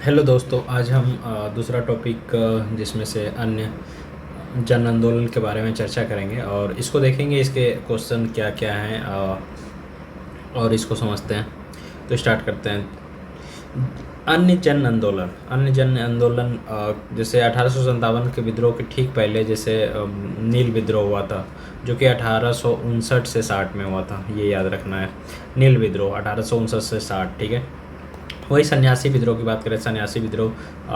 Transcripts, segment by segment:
Hello दोस्तों, आज हम दूसरा टॉपिक जिसमें से अन्य जन आंदोलन के बारे में चर्चा करेंगे और इसको देखेंगे, इसके क्वेश्चन क्या क्या हैं और इसको समझते हैं। तो स्टार्ट करते हैं। अन्य जन आंदोलन जैसे 1857 के विद्रोह के ठीक पहले, जैसे नील विद्रोह हुआ था जो कि 1859 से 60 में हुआ था। ये याद रखना है, नील विद्रोह 1859 से 60। ठीक है। वही सन्यासी विद्रोह की बात करें, सन्यासी विद्रोह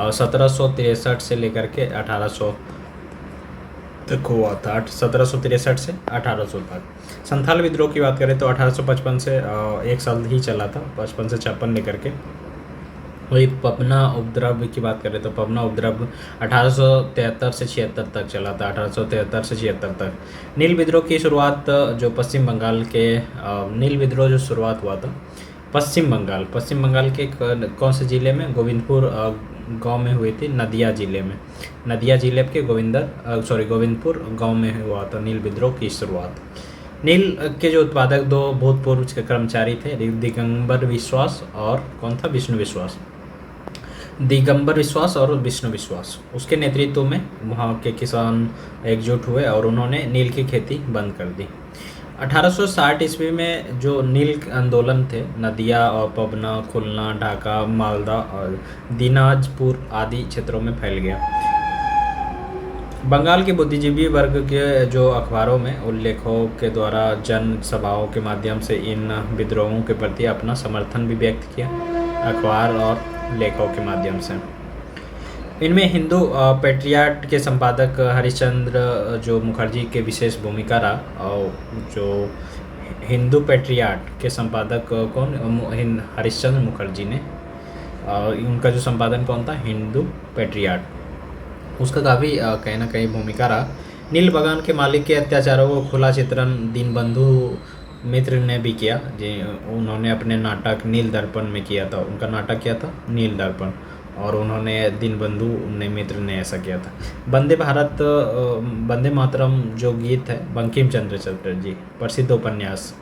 1763 से लेकर के 1800 तक हुआ था। 1763 से 1800 तक। संथाल विद्रोह की बात करें तो 1855 से एक साल ही चला था, 55 से 56 लेकर के। वही पबना उपद्रव की बात करें तो पबना उपद्रव 1873 से 76 तक चला था, 1873 से 76 तक। नील विद्रोह की शुरुआत जो पश्चिम बंगाल के नील विद्रोह जो शुरुआत हुआ था पश्चिम बंगाल के कौन से ज़िले में, गोविंदपुर गांव में हुई थी, नदिया ज़िले के गोविंदपुर गांव में हुआ था नील विद्रोह की शुरुआत। नील के जो उत्पादक दो भूतपूर्व कर्मचारी थे, दिगंबर विश्वास और कौन था, विष्णु विश्वास। दिगंबर विश्वास और विष्णु विश्वास, उसके नेतृत्व में वहाँ के किसान एकजुट हुए और उन्होंने नील की खेती बंद कर दी। 1860 ईस्वी में जो नील आंदोलन थे, नदिया और पबना, खुलना, ढाका, मालदा और दिनाजपुर आदि क्षेत्रों में फैल गया। बंगाल के बुद्धिजीवी वर्ग के जो अखबारों में उल्लेखों के द्वारा जन सभाओं के माध्यम से इन विद्रोहों के प्रति अपना समर्थन भी व्यक्त किया, अखबार और लेखों के माध्यम से। इनमें हिंदू पेट्रियाट के संपादक हरिश्चंद्र जो मुखर्जी के विशेष भूमिका रहा। और जो हिंदू पेट्रियाट के संपादक हरिश्चंद्र मुखर्जी ने, उनका जो संपादन कौन था, हिंदू पेट्रियाट, उसका काफ़ी कहीं ना कहीं भूमिका रहा। नील बगान के मालिक के अत्याचारों को खुला चित्रण दीनबंधु मित्र ने भी किया, उन्होंने अपने नाटक नील दर्पण में किया था। उनका नाटक क्या था, नील दर्पण, और उन्होंने दीनबंधु मित्र ने ऐसा किया था। वंदे मातरम जो गीत है, बंकिम चंद्र चटर्जी, प्रसिद्ध उपन्यास,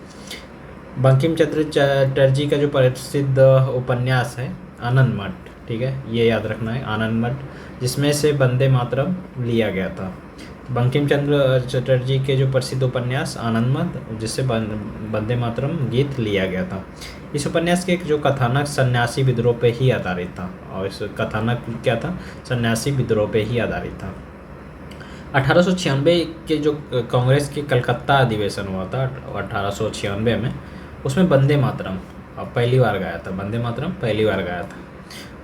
बंकिम चंद्र चटर्जी का जो प्रसिद्ध उपन्यास है आनंद मठ, ठीक है, ये याद रखना है, आनंद मठ, जिसमें से वंदे मातरम लिया गया था। बंकिम चंद्र चटर्जी के जो प्रसिद्ध उपन्यास आनंद मठ, जिससे वंदे मातरम गीत लिया गया था। इस उपन्यास के जो कथानक सन्यासी विद्रोह पे ही आधारित था, और इस कथानक क्या था, सन्यासी विद्रोह पे ही आधारित था। 1896 के जो कांग्रेस के कलकत्ता अधिवेशन हुआ था 1896 में, उसमें वंदे मातरम पहली बार गाया था।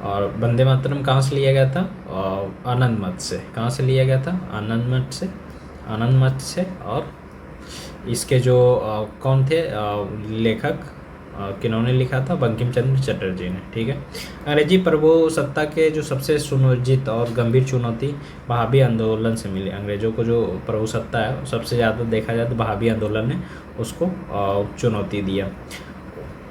और वंदे मातरम कहाँ से लिया गया था, आनंद मठ से। कहाँ से लिया गया था, आनंद मठ से। और इसके जो कौन थे लेखक, किन्होंने लिखा था, बंकिम चंद्र चटर्जी ने। ठीक है। अंग्रेजी प्रभुसत्ता के जो सबसे सुनियोजित और गंभीर चुनौती वहाबी आंदोलन से मिली। अंग्रेजों को जो प्रभुसत्ता है, सबसे ज़्यादा देखा जाए तो वहाबी आंदोलन ने उसको चुनौती दिया।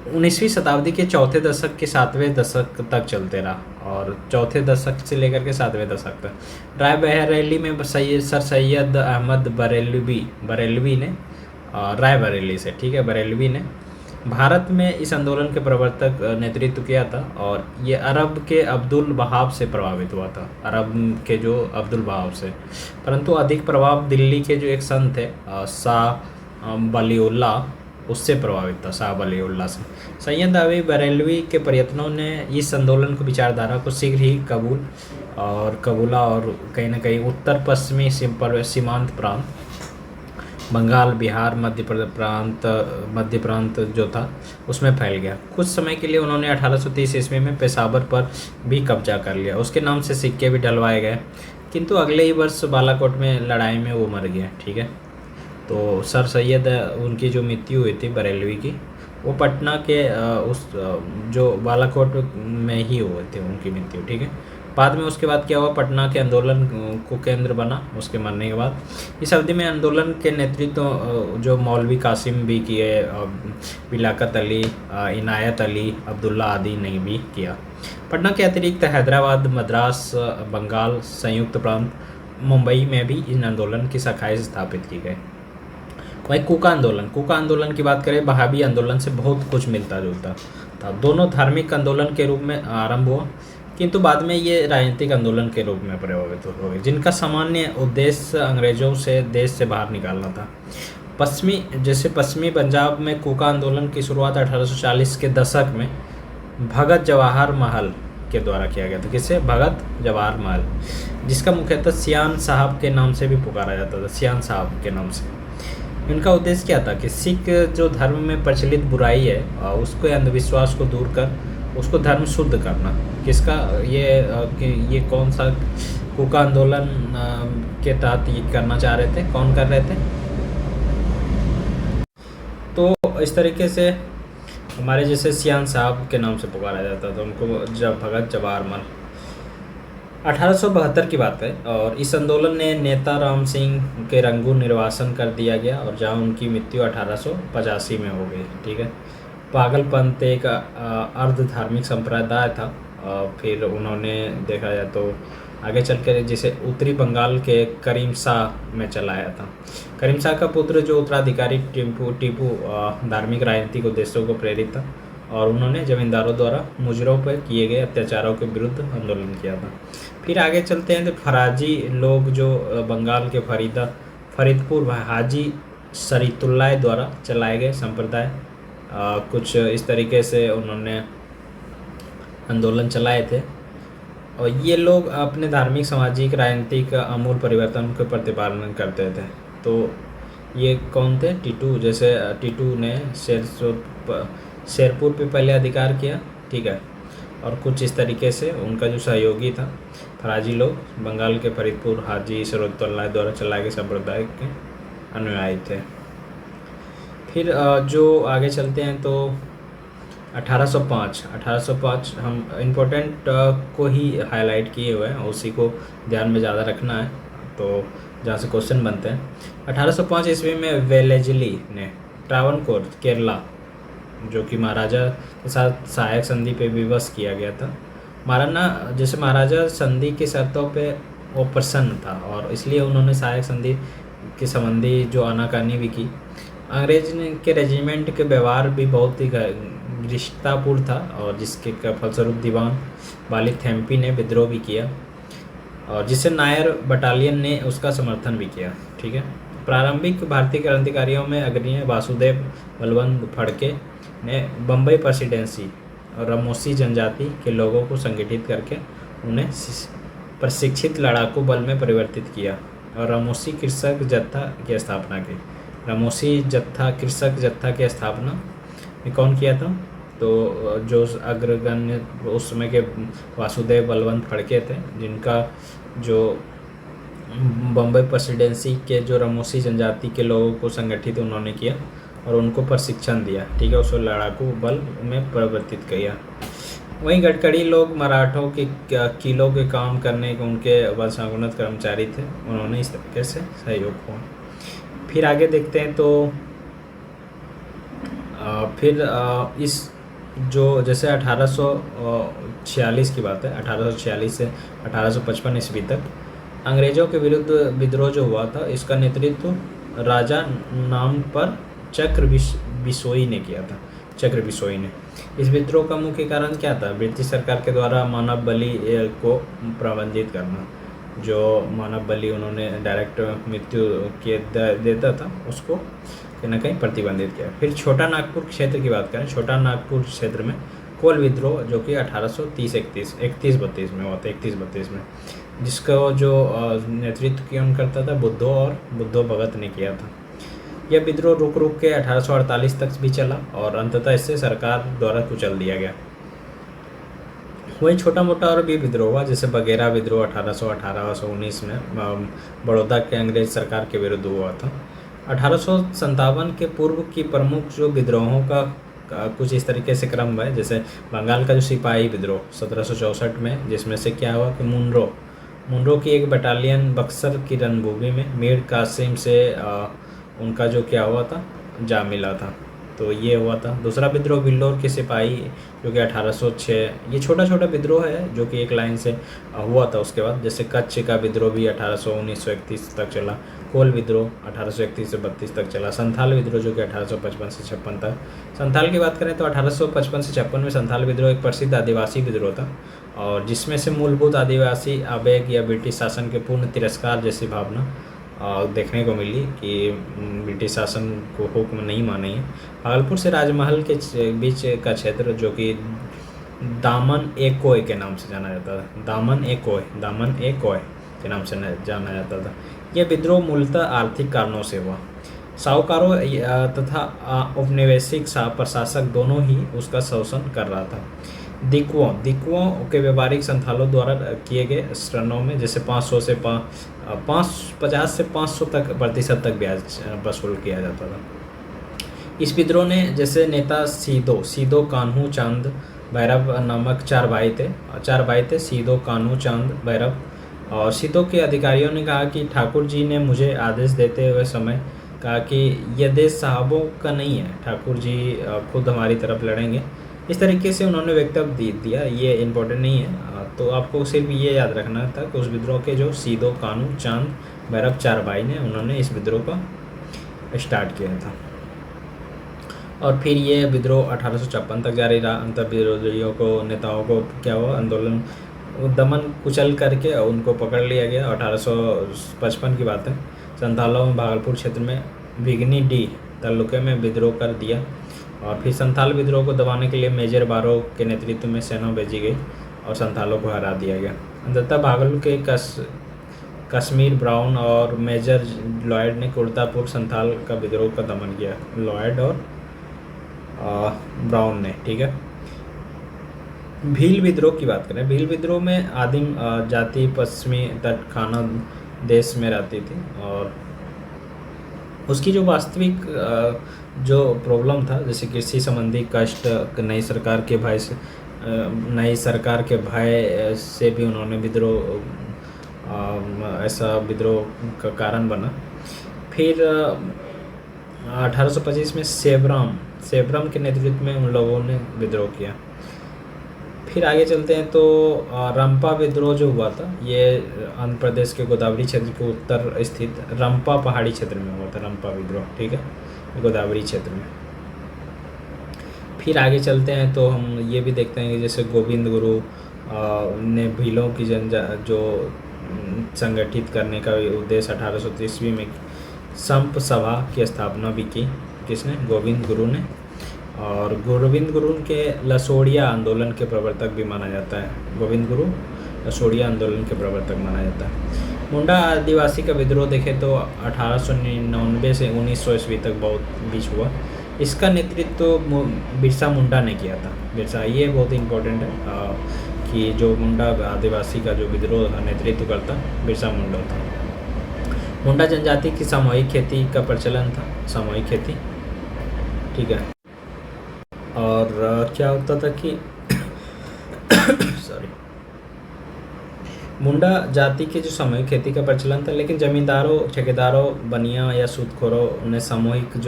19वीं शताब्दी के चौथे दशक के 7वें दशक तक चलते रहा, और चौथे दशक से लेकर के 7वें दशक तक। रायबरेली में सर सैयद अहमद बरेलवी ने, रायबरेली से, ठीक है, बरेलवी ने भारत में इस आंदोलन के प्रवर्तक नेतृत्व किया था। और ये अरब के अब्दुल वहाब से प्रभावित हुआ था, अरब के जो अब्दुल वहाब से, परंतु अधिक प्रभाव दिल्ली के जो एक संत थे शाह वलीउल्लाह, उससे प्रभावित था, शाह वलीउल्लाह से। सैयद अली बरेलवी के प्रयत्नों ने इस आंदोलन को विचारधारा को शीघ्र ही कबूला और कहीं ना कहीं उत्तर पश्चिमी सीमांत प्रांत, बंगाल, बिहार, मध्य प्रांत जो था, उसमें फैल गया। कुछ समय के लिए उन्होंने 1830 ईस्वी में पेशावर पर भी कब्जा कर लिया, उसके नाम से सिक्के भी डलवाए गए, किंतु अगले ही वर्ष बालाकोट में लड़ाई में वो मर गया। ठीक है। तो सर सैयद उनकी जो मृत्यु हुई थी बरेलवी की, वो पटना के जो बालाकोट में ही हुए थे उनकी मृत्यु। ठीक है। बाद में उसके बाद क्या हुआ, पटना के आंदोलन को केंद्र बना उसके मरने के बाद। इस अवधि में आंदोलन के नेतृत्व जो मौलवी कासिम भी किए, बिलाकत अली, इनायत अली, अब्दुल्ला आदि ने भी किया। पटना के अतिरिक्त हैदराबाद, मद्रास, बंगाल, संयुक्त प्रांत, मुंबई में भी इन आंदोलन की शाखाएं स्थापित की गई। वही कूका आंदोलन की बात करें, वहाबी आंदोलन से बहुत कुछ मिलता जुलता था। दोनों धार्मिक आंदोलन के रूप में आरंभ हुआ। किंतु बाद में ये राजनीतिक आंदोलन के रूप में परिवर्तित हो गए, जिनका सामान्य उद्देश्य अंग्रेजों से देश से बाहर निकालना था। पश्चिमी पंजाब में कूका आंदोलन की शुरुआत 1840 के दशक में भगत जवाहर महल के द्वारा किया गया था। किससे? भगत जवाहर महल, जिसका मुख्यतः सियान साहब के नाम से भी पुकारा जाता था, सियान साहब के नाम से। इनका उद्देश्य क्या था कि सिख जो धर्म में प्रचलित बुराई है उसको, अंधविश्वास को दूर कर उसको धर्म शुद्ध करना। किसका? ये कौन सा कूका आंदोलन के तहत ये करना चाह रहे थे? कौन कर रहे थे? तो इस तरीके से हमारे जैसे सियान साहब के नाम से पुकारा जाता था उनको, जब भगत जवाहर महल। 1872 की बात है और इस आंदोलन ने नेता राम सिंह के रंगून निर्वासन कर दिया गया और जहां उनकी मृत्यु 1885 में हो गई। ठीक है। पागलपंथ एक अर्ध धार्मिक संप्रदाय था। फिर उन्होंने देखा जाए तो आगे चलकर जिसे उत्तरी बंगाल के करीम शाह में चलाया था। करीम शाह का पुत्र जो उत्तराधिकारी टीपू धार्मिक राजनीतिक उद्देश्यों को प्रेरित था और उन्होंने जमींदारों द्वारा मुजरों पर किए गए अत्याचारों के विरुद्ध आंदोलन किया था। फिर आगे चलते हैं तो फराजी लोग जो बंगाल के फरीदपुर हाजी शरीतुल्लाह द्वारा चलाए गए संप्रदाय, कुछ इस तरीके से उन्होंने आंदोलन चलाए थे और ये लोग अपने धार्मिक, सामाजिक, राजनीतिक आमूल परिवर्तन के प्रतिपादन करते थे। तो ये कौन थे? टीटू। जैसे टीटू ने शेरपुर पे पहले अधिकार किया। ठीक है। और कुछ इस तरीके से उनका जो सहयोगी था, फराजी लोग बंगाल के फरीदपुर हाजी शरीतुल्लाह द्वारा चलाए गए संप्रदाय के अनुयायी थे। फिर जो आगे चलते हैं तो 1805 हम इम्पोर्टेंट को ही हाईलाइट किए हुए हैं, उसी को ध्यान में ज़्यादा रखना है तो जहाँ से क्वेश्चन बनते हैं। 1805 ईस्वी में वेलेजली ने ट्रावनकोर केरला, जो कि महाराजा के साथ सहायक संधि पे विवश किया गया था। महाराजा संधि की शर्तों पे वो प्रसन्न था और इसलिए उन्होंने सहायक संधि के संबंधी जो आनाकानी भी की। अंग्रेज के रेजिमेंट के व्यवहार भी बहुत ही रिश्तापूर्ण था और जिसके फलस्वरूप दीवान वाली थेम्पी ने विद्रोह भी किया और जिसे नायर बटालियन ने उसका समर्थन भी किया। ठीक है। प्रारंभिक भारतीय क्रांतिकारियों में अग्रणी वासुदेव बलवंत फड़के ने बम्बई प्रेसिडेंसी और रामोसी जनजाति के लोगों को संगठित करके उन्हें प्रशिक्षित लड़ाकू बल में परिवर्तित किया और रामोसी कृषक जत्था की स्थापना की। रामोसी कृषक जत्था की स्थापना कौन किया था? तो जो अग्रगण्य उस समय के वासुदेव बलवंत फड़के थे, जिनका जो बम्बई प्रेसिडेंसी के जो रामोसी जनजाति के लोगों को संगठित उन्होंने किया और उनको प्रशिक्षण दिया। ठीक है। उसको लड़ाकू बल में परिवर्तित किया। वहीं गडकरी लोग मराठों के किलों के काम करने के उनके वंशानुगत कर्मचारी थे, उन्होंने इस तरीके से सहयोग हुआ। फिर आगे देखते हैं तो फिर इस जो जैसे 1846 की बात है, 1846 से 1855 ईस्वी तक अंग्रेज़ों के विरुद्ध विद्रोह जो हुआ था, इसका नेतृत्व राजा नाम पर चक्र बिसोई ने किया था। चक्र बिसोई ने। इस विद्रोह का मुख्य कारण क्या था? ब्रिटिश सरकार के द्वारा मानव बलि को प्रबंधित करना। जो मानव बलि उन्होंने डायरेक्ट मृत्यु के देता था, उसको कहीं ना कहीं प्रतिबंधित किया। फिर छोटा नागपुर क्षेत्र की बात करें, छोटा नागपुर क्षेत्र में कोल विद्रोह जो कि 1831-32 में हुआ था, 31-32 में, जिसका जो नेतृत्व किया करता था बुद्धो भगत ने किया था। यह विद्रोह रुक के 1848 तक भी चला और अंततः इससे सरकार द्वारा कुचल दिया गया। वही छोटा मोटा और भी विद्रोह हुआ, जैसे बगेरा विद्रोह 1818-19 में बड़ौदा के अंग्रेज सरकार के विरुद्ध हुआ था। 1857 के पूर्व की प्रमुख जो विद्रोहों का कुछ इस तरीके से क्रम है, जैसे बंगाल का जो सिपाही विद्रोह 1764 में, जिसमें से क्या हुआ कि मुनरो की एक बटालियन बक्सर की रणभूमि में मीर कासिम से उनका जो क्या हुआ था, जा मिला था, तो ये हुआ था। दूसरा विद्रोह विल्लोर के सिपाही जो कि 1806, ये छोटा छोटा विद्रोह है जो कि एक लाइन से हुआ था। उसके बाद जैसे कच्छ का विद्रोह भी 1819-31 तक चला। कोल विद्रोह 1831 से 32 तक चला। संथाल विद्रोह जो कि 1855 से 56 तक। संथाल की बात करें तो 1855 से 56 में संथाल विद्रोह एक प्रसिद्ध आदिवासी विद्रोह था, और जिसमें से मूलभूत आदिवासी आवेग या ब्रिटिश शासन के पूर्ण तिरस्कार जैसी भावना देखने को मिली कि ब्रिटिश शासन को हुक्म नहीं मानेंगे। भागलपुर से राजमहल के बीच का क्षेत्र जो कि दामन ए कोय के नाम से जाना जाता था, दामन ए कोय के नाम से जाना जाता था। यह विद्रोह मूलतः आर्थिक कारणों से हुआ। साहूकारों तथा औपनिवेशिक प्रशासक दोनों ही उसका शोषण कर रहा था। दिकुओं के व्यापारिक संथालों द्वारा किए गए ऋणों में जैसे 50 से 500 प्रतिशत तक ब्याज वसूल किया जाता था। इस विद्रोह ने जैसे नेता सीदो कान्हू चांद भैरव नामक चार भाई थे सीदो कान्हू चांद भैरव। और सीदो के अधिकारियों ने कहा कि ठाकुर जी ने मुझे आदेश देते हुए समय कहा कि यह देश साहबों का नहीं है, ठाकुर जी खुद हमारी तरफ लड़ेंगे। इस तरीके से उन्होंने वक्तव्य दिया। ये इम्पोर्टेंट नहीं है, तो आपको सिर्फ ये याद रखना था कि उस विद्रोह के जो सीदो कानू चांद भैरव चार भाई ने उन्होंने इस विद्रोह को स्टार्ट किया था। और फिर ये विद्रोह 1856 तक जारी रहा। अंतर विरोधियों को नेताओं को क्या हुआ, आंदोलन दमन कुचल करके उनको पकड़ लिया गया। 1855 की बात है। संथालों में भागलपुर क्षेत्र में बिगनी डी तालुके में विद्रोह कर दिया, और फिर संथाल विद्रोह को दबाने के लिए मेजर बारो के नेतृत्व में सेना भेजी गई और संथालों को हरा दिया गया। अंततः भागलपुर के कश्मीर ब्राउन और मेजर लॉयड ने कुर्तापुर संथाल का विद्रोह का दमन किया। लॉयड और ब्राउन ने, ठीक है। भील विद्रोह की बात करें, भील विद्रोह में आदिम जाति पश्चिमी तट खाना देश में रहती थी, और उसकी जो वास्तविक जो प्रॉब्लम था जैसे कृषि संबंधी कष्ट, नई सरकार के भय से भी उन्होंने विद्रोह ऐसा विद्रोह का कारण बना। फिर 1825 में सेबरम के नेतृत्व में उन लोगों ने विद्रोह किया। फिर आगे चलते हैं तो रंपा विद्रोह जो हुआ था ये आंध्र प्रदेश के गोदावरी क्षेत्र के उत्तर स्थित रंपा पहाड़ी क्षेत्र में हुआ था, रंपा विद्रोह, ठीक है, गोदावरी क्षेत्र में। फिर आगे चलते हैं तो हम ये भी देखते हैं कि जैसे गोविंद गुरु ने भीलों की जो संगठित करने का उद्देश्य 1830 में संप सभा की स्थापना भी की। किसने? गोविंद गुरु ने। और गोविंद गुरु के लसोड़िया आंदोलन के प्रवर्तक भी माना जाता है। गोविंद गुरु लसोड़िया आंदोलन के प्रवर्तक माना जाता है। मुंडा आदिवासी का विद्रोह देखें तो 1899 से 1900 ईस्वी तक बहुत बीच हुआ। इसका नेतृत्व बिरसा मुंडा ने किया था। बिरसा, ये बहुत इम्पोर्टेंट है कि जो मुंडा आदिवासी का जो विद्रोह का नेतृत्व करता बिरसा मुंडा था। मुंडा जनजाति की सामूहिक खेती का प्रचलन था, सामूहिक खेती, ठीक है। और क्या होता था कि सॉरी, मुंडा जाति की जो सामूहिक खेती का प्रचलन था, लेकिन जमींदारों, ठेकेदारों, बनिया या सूदखोरों ने सामूहिक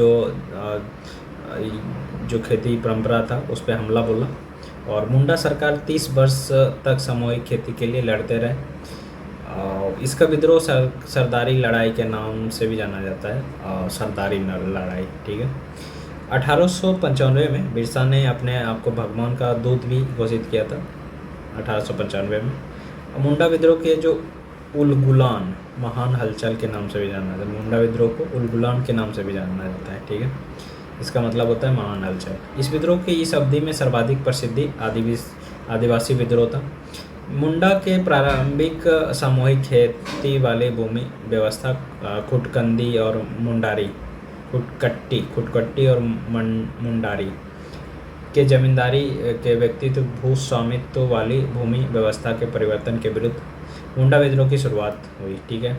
जो खेती परंपरा था उस पर हमला बोला, और मुंडा सरकार 30 वर्ष तक सामूहिक खेती के लिए लड़ते रहे। इसका विद्रोह सरदारी लड़ाई के नाम से भी जाना जाता है, सरदारी लड़ाई, ठीक है। 1895 में बिरसा ने अपने आप को भगवान का दूत भी घोषित किया था, 1895 में। मुंडा विद्रोह के जो उलगुलान महान हलचल के नाम से भी जाना जाता है, मुंडा विद्रोह को उलगुलान के नाम से भी जाना जाता है, ठीक है। इसका मतलब होता है महान हलचल। इस विद्रोह की इस अवधि में सर्वाधिक प्रसिद्धि आदिवासी विद्रोह था। मुंडा के प्रारंभिक सामूहिक खेती वाले भूमि व्यवस्था खुटकंदी और मुंडारी, खुटकट्टी और मुंडारी के जमींदारी के व्यक्तित्व भू स्वामित्व वाली भूमि व्यवस्था के परिवर्तन के विरुद्ध मुंडा विद्रोह की शुरुआत हुई, ठीक है।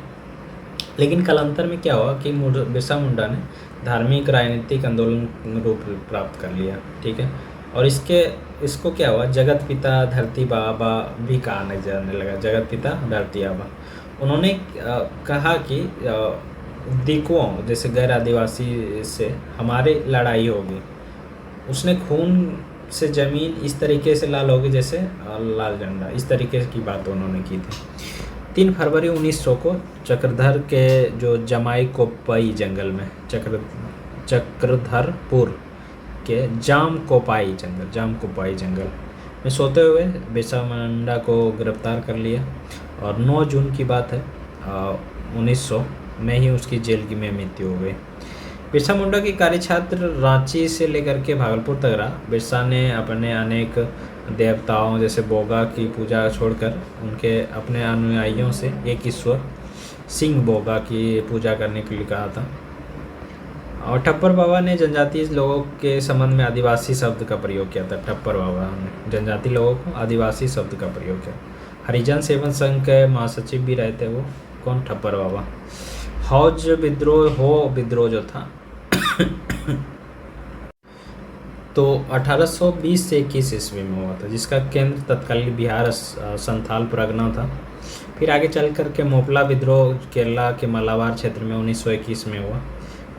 लेकिन कालांतर में क्या हुआ कि बिरसा मुंडा ने धार्मिक राजनीतिक आंदोलन रूप प्राप्त कर लिया, ठीक है। और इसको क्या हुआ, जगत पिता धरती बाबा भी कहा जाने लगा, जगत पिता धरती बाबा। उन्होंने कहा कि दिकुओं जैसे गैर आदिवासी से हमारी लड़ाई होगी। उसने खून से ज़मीन इस तरीके से लाल होगी जैसे लाल झंडा, इस तरीके की बात उन्होंने की थी। 3 फरवरी 1900 को चक्रधर के जो जमाईकोपई जंगल में चक्रधरपुर के जामकोपाई जंगल में सोते हुए बिरसा मुंडा को गिरफ्तार कर लिया और 9 जून की बात है 1900 में ही उसकी जेल की में मृत्यु हो गई। बिरसा मुंडा की कार्यक्षेत्र रांची से लेकर के भागलपुर तक रहा। बिरसा ने अपने अनेक देवताओं जैसे बोगा की पूजा छोड़कर उनके अपने अनुयायियों से एक ईश्वर सिंह बोगा की पूजा करने के लिए कहा था। और ठप्पर बाबा ने जनजातीय लोगों के संबंध में आदिवासी शब्द का प्रयोग किया था। ठप्पर बाबा ने जनजाति लोगों को आदिवासी शब्द का प्रयोग किया। हरिजन सेवन संघ के महासचिव भी रहे थे वो, कौन? ठप्पर बाबा। हौज विद्रोह जो था तो 1820 से 21 ईस्वी में हुआ था, जिसका केंद्र तत्कालीन बिहार संथाल परगना था। फिर आगे चल करके मोपला विद्रोह केरला के मालाबार क्षेत्र में 1921 में हुआ।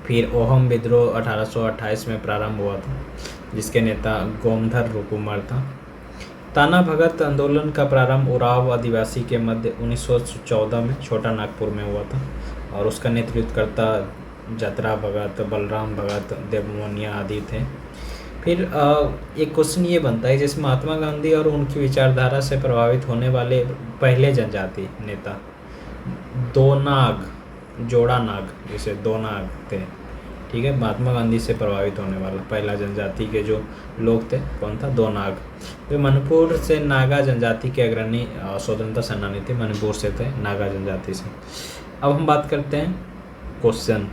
फिर ओहम विद्रोह 1828 में प्रारंभ हुआ था, जिसके नेता गोमधर रुकुमर था। ताना भगत आंदोलन का प्रारंभ उराव आदिवासी के मध्य 1914 में छोटा नागपुर में हुआ था और उसका नेतृत्वकर्ता जतरा भगत, बलराम भगत, देवमोनिया आदि थे। फिर एक क्वेश्चन ये बनता है, जैसे महात्मा गांधी और उनकी विचारधारा से प्रभावित होने वाले पहले जनजाति नेता जोड़ा नाग जैसे दो नाग थे, ठीक है। महात्मा गांधी से प्रभावित होने वाला पहला जनजाति के जो लोग थे कौन था? दो नाग। वे मणिपुर से नागा जनजाति के अग्रणी स्वतंत्रता सेनानी थे, मणिपुर से थे, नागा जनजाति से। अब हम बात करते हैं क्वेश्चन।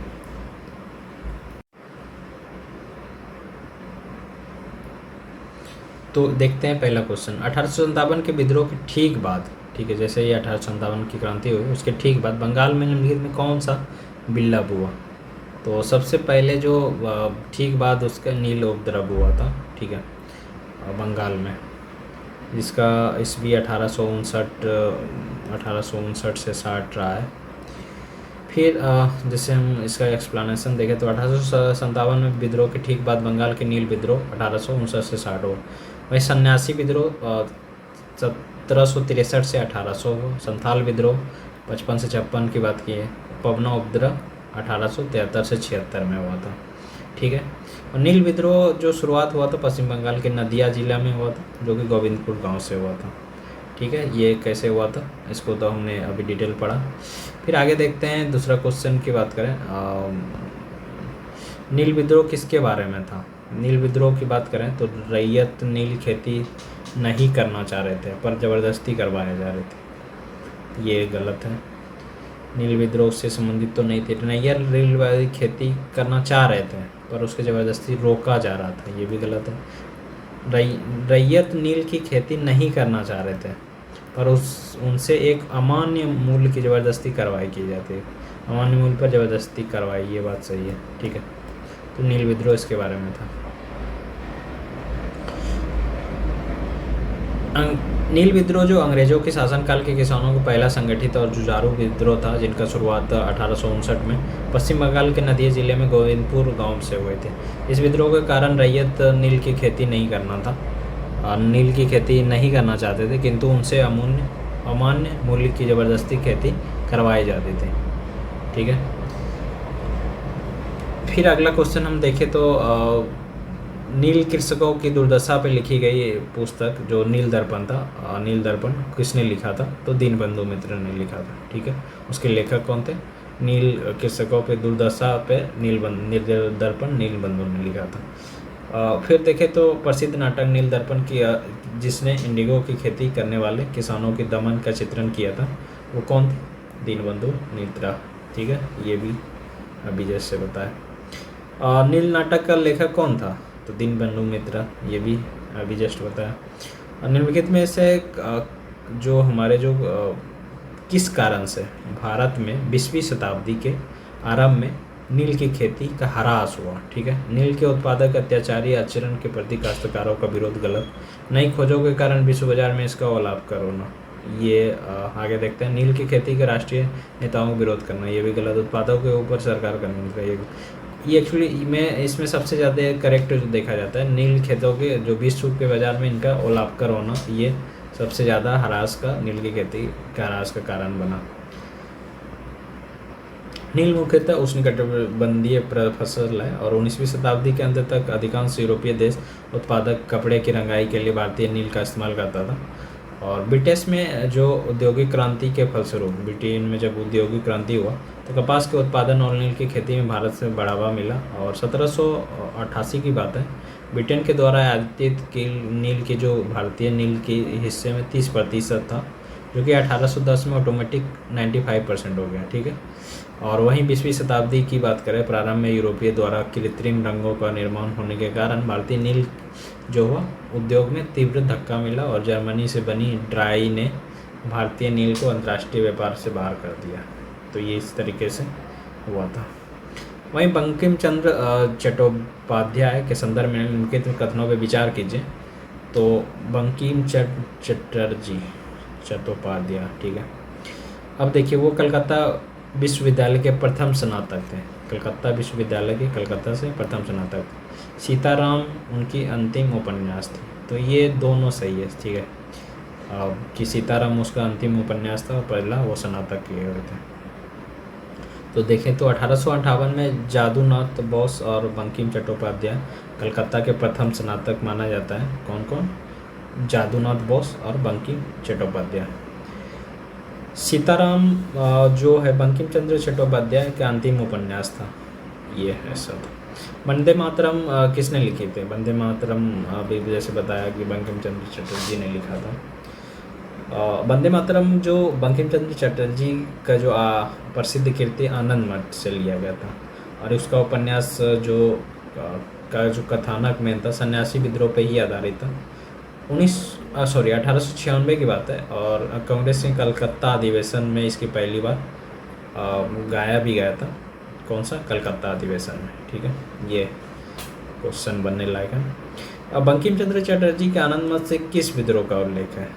तो देखते हैं पहला क्वेश्चन। 1857 के विद्रोह के ठीक बाद, ठीक है, जैसे ये 1857 की क्रांति हुई उसके ठीक बाद बंगाल में निम्नलिखित में कौन सा विप्लव हुआ? तो सबसे पहले जो ठीक बाद उसका नील उपद्रव हुआ था, ठीक है, बंगाल में, जिसका ईस्वी 1859 से 60 रहा है। फिर जैसे हम इसका एक्सप्लेनेशन देखें तो 1857 में विद्रोह के ठीक बाद बंगाल के नील विद्रोह 1859 से 60 हुआ। वही सन्यासी विद्रोह 1763 से 1800 हुआ। संथाल विद्रोह 55 से 56 की बात की है। पवना उपद्रव 1873 से 76 में हुआ था, ठीक है। और नील विद्रोह जो शुरुआत हुआ था पश्चिम बंगाल के नदिया जिला में हुआ था, जो कि गोविंदपुर गांव से हुआ था, ठीक है। ये कैसे हुआ था इसको तो हमने अभी डिटेल पढ़ा। फिर आगे देखते हैं दूसरा क्वेश्चन की बात करें। नील विद्रोह किसके बारे में था? नील विद्रोह की बात करें तो रैयत नील खेती नहीं करना चाह रहे थे पर ज़बरदस्ती करवाए जा रहे थे, ये गलत है। नील विद्रोह से संबंधित तो नहीं थे। नैयर नील वाली खेती करना चाह रहे थे पर उसके ज़बरदस्ती रोका जा रहा था, ये भी गलत है। रैयत नील की खेती नहीं करना चाह रहे थे पर उनसे एक अमान्य मूल्य की ज़बरदस्ती कार्रवाई की जाती है। अमान्य मूल्य पर ज़बरदस्ती कार्रवाई, ये बात सही है, ठीक है। तो नील विद्रोह इसके बारे में था। नील विद्रोह जो अंग्रेजों के शासनकाल के किसानों को पहला संगठित और जुझारू विद्रोह था, जिनका शुरुआत 1859 में पश्चिम बंगाल के नदिया जिले में गोविंदपुर गांव से हुए थे। इस विद्रोह के कारण रैयत नील की खेती नहीं करना था, नील की खेती नहीं करना चाहते थे, किंतु उनसे अमान्य मूल्य की ज़बरदस्ती खेती करवाई जाती थी, ठीक है। फिर अगला क्वेश्चन हम देखें तो नील कृषकों की दुर्दशा पर लिखी गई पुस्तक जो नील दर्पण था, नील दर्पण किसने लिखा था? तो दीनबंधु मित्र ने लिखा था, ठीक है। उसके लेखक कौन थे? नील कृषकों पे दुर्दशा पे नील दर्पण नीलबंधु ने लिखा था। फिर देखें तो प्रसिद्ध नाटक नील दर्पण की जिसने इंडिगो की खेती करने वाले किसानों के दमन का चित्रण किया था, वो कौन थे? दीनबंधु मित्र, ठीक है, ये भी अभी जैसे बताया। नील नाटक का लेखक कौन था? तो दीनबंधु मित्र, ये भी अभी जस्ट बताया। निम्नलिखित में से जो हमारे जो किस कारण से भारत में 20वीं शताब्दी के आरंभ में नील की खेती का ह्रास हुआ, ठीक है। नील के उत्पादक अत्याचारी आचरण के प्रति काश्तकारों का विरोध, गलत। नई खोजों के कारण विश्व बाजार में इसका अलाप करना, ये आगे देखते हैं। नील की खेती के राष्ट्रीय नेताओं का विरोध करना, ये भी गलत। उत्पादों के ऊपर सरकार कानून का, ये एक्चुअली में इसमें सबसे ज़्यादा करेक्ट जो देखा जाता है, नील खेतों के जो विश्व के बाज़ार में इनका अलाप होना, ये सबसे ज़्यादा हरास का नील की खेती का हरास का कारण बना। नील मुख्यतः उष्णकटिबंधीय फसल है और 19वीं शताब्दी के अंत तक अधिकांश यूरोपीय देश उत्पादक कपड़े की रंगाई के लिए भारतीय नील का इस्तेमाल करता था। और ब्रिटिश में जो औद्योगिक क्रांति के फलस्वरूप ब्रिटेन में जब औद्योगिक क्रांति हुआ तो कपास के उत्पादन और नील की खेती में भारत से बढ़ावा मिला। और 1788 की बात है, ब्रिटेन के द्वारा आयातित नील की जो भारतीय नील के हिस्से में 30% था, जो कि 1810 में ऑटोमेटिक 95% हो गया। ठीक है। और वहीं 20वीं शताब्दी की बात करें, प्रारंभ में यूरोपीय द्वारा कृत्रिम रंगों का निर्माण होने के कारण भारतीय नील जो हुआ उद्योग में तीव्र धक्का मिला और जर्मनी से बनी ड्राई ने भारतीय नील को अंतर्राष्ट्रीय व्यापार से बाहर कर दिया। तो ये इस तरीके से हुआ था। वहीं बंकिम चंद्र चट्टोपाध्याय के संदर्भ में निम्नलिखित कथनों पर विचार कीजिए। तो बंकिम चटर्जी चट्टोपाध्याय, ठीक है। अब देखिए, वो कलकत्ता विश्वविद्यालय के प्रथम स्नातक थे। कलकत्ता विश्वविद्यालय के कलकत्ता से प्रथम स्नातक। सीताराम उनकी अंतिम उपन्यास थी। तो ये दोनों सही है, ठीक है, कि सीताराम उसका अंतिम उपन्यास था और पहला वो स्नातक किए हुए थे। तो देखें तो 1858 में जादूनाथ बोस और बंकिम चट्टोपाध्याय कलकत्ता के प्रथम स्नातक माना जाता है। कौन कौन? जादूनाथ बोस और बंकिम चट्टोपाध्याय। सीताराम जो है बंकिम चंद्र चट्टोपाध्याय का अंतिम उपन्यास था। ये है सब। वंदे मातरम किसने लिखी थी? वंदे मातरम अभी जैसे बताया कि बंकिम चंद्र चटर्जी ने लिखा था। वंदे मातरम जो बंकिम चंद्र चटर्जी का जो प्रसिद्ध कृति आनंद मठ से लिया गया था और उसका उपन्यास जो का जो कथानक में था सन्यासी विद्रोह पे ही आधारित था। 1896 की बात है और कांग्रेस ने कलकत्ता अधिवेशन में इसकी पहली बार गाया भी गया था। कौन सा? कलकत्ता अधिवेशन में। ठीक है, ये क्वेश्चन बनने लायक है। अब बंकिम चंद्र चटर्जी के आनंद मठ से किस विद्रोह का उल्लेख है?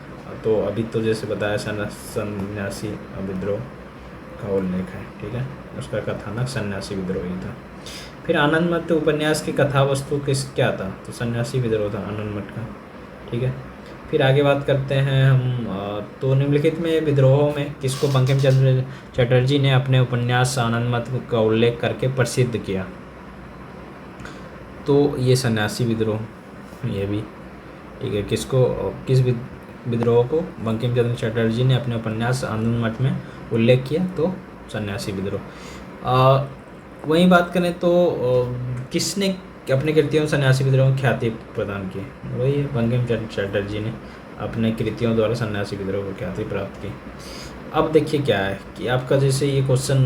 तो अभी तो जैसे बताया सन्यासी विद्रोह का उल्लेख है। ठीक है, उसका कथानक सन्यासी विद्रोह ही था। फिर आनंद मठ उपन्यास की कथा वस्तु क्या था? तो सन्यासी विद्रोह था आनंद मठ का। ठीक है, फिर आगे बात करते हैं हम। तो निम्नलिखित में विद्रोहों में किसको बंकिम चंद्र चटर्जी ने अपने उपन्यास आनंद मठ का उल्लेख करके प्रसिद्ध किया? तो ये सन्यासी विद्रोह, ये भी ठीक है। किस विद्रोह को बंकिम चंद्र चटर्जी ने अपने उपन्यास आनंद मठ में उल्लेख किया? तो सन्यासी विद्रोह। वहीं बात करें तो किसने अपने कृतियों सन्यासी विद्रोह में ख्याति प्रदान की? वही है, बंकिम चंद्र चटर्जी ने अपने कृतियों द्वारा सन्यासी विद्रोह को ख्याति प्राप्त की। अब देखिए क्या है कि आपका जैसे ये क्वेश्चन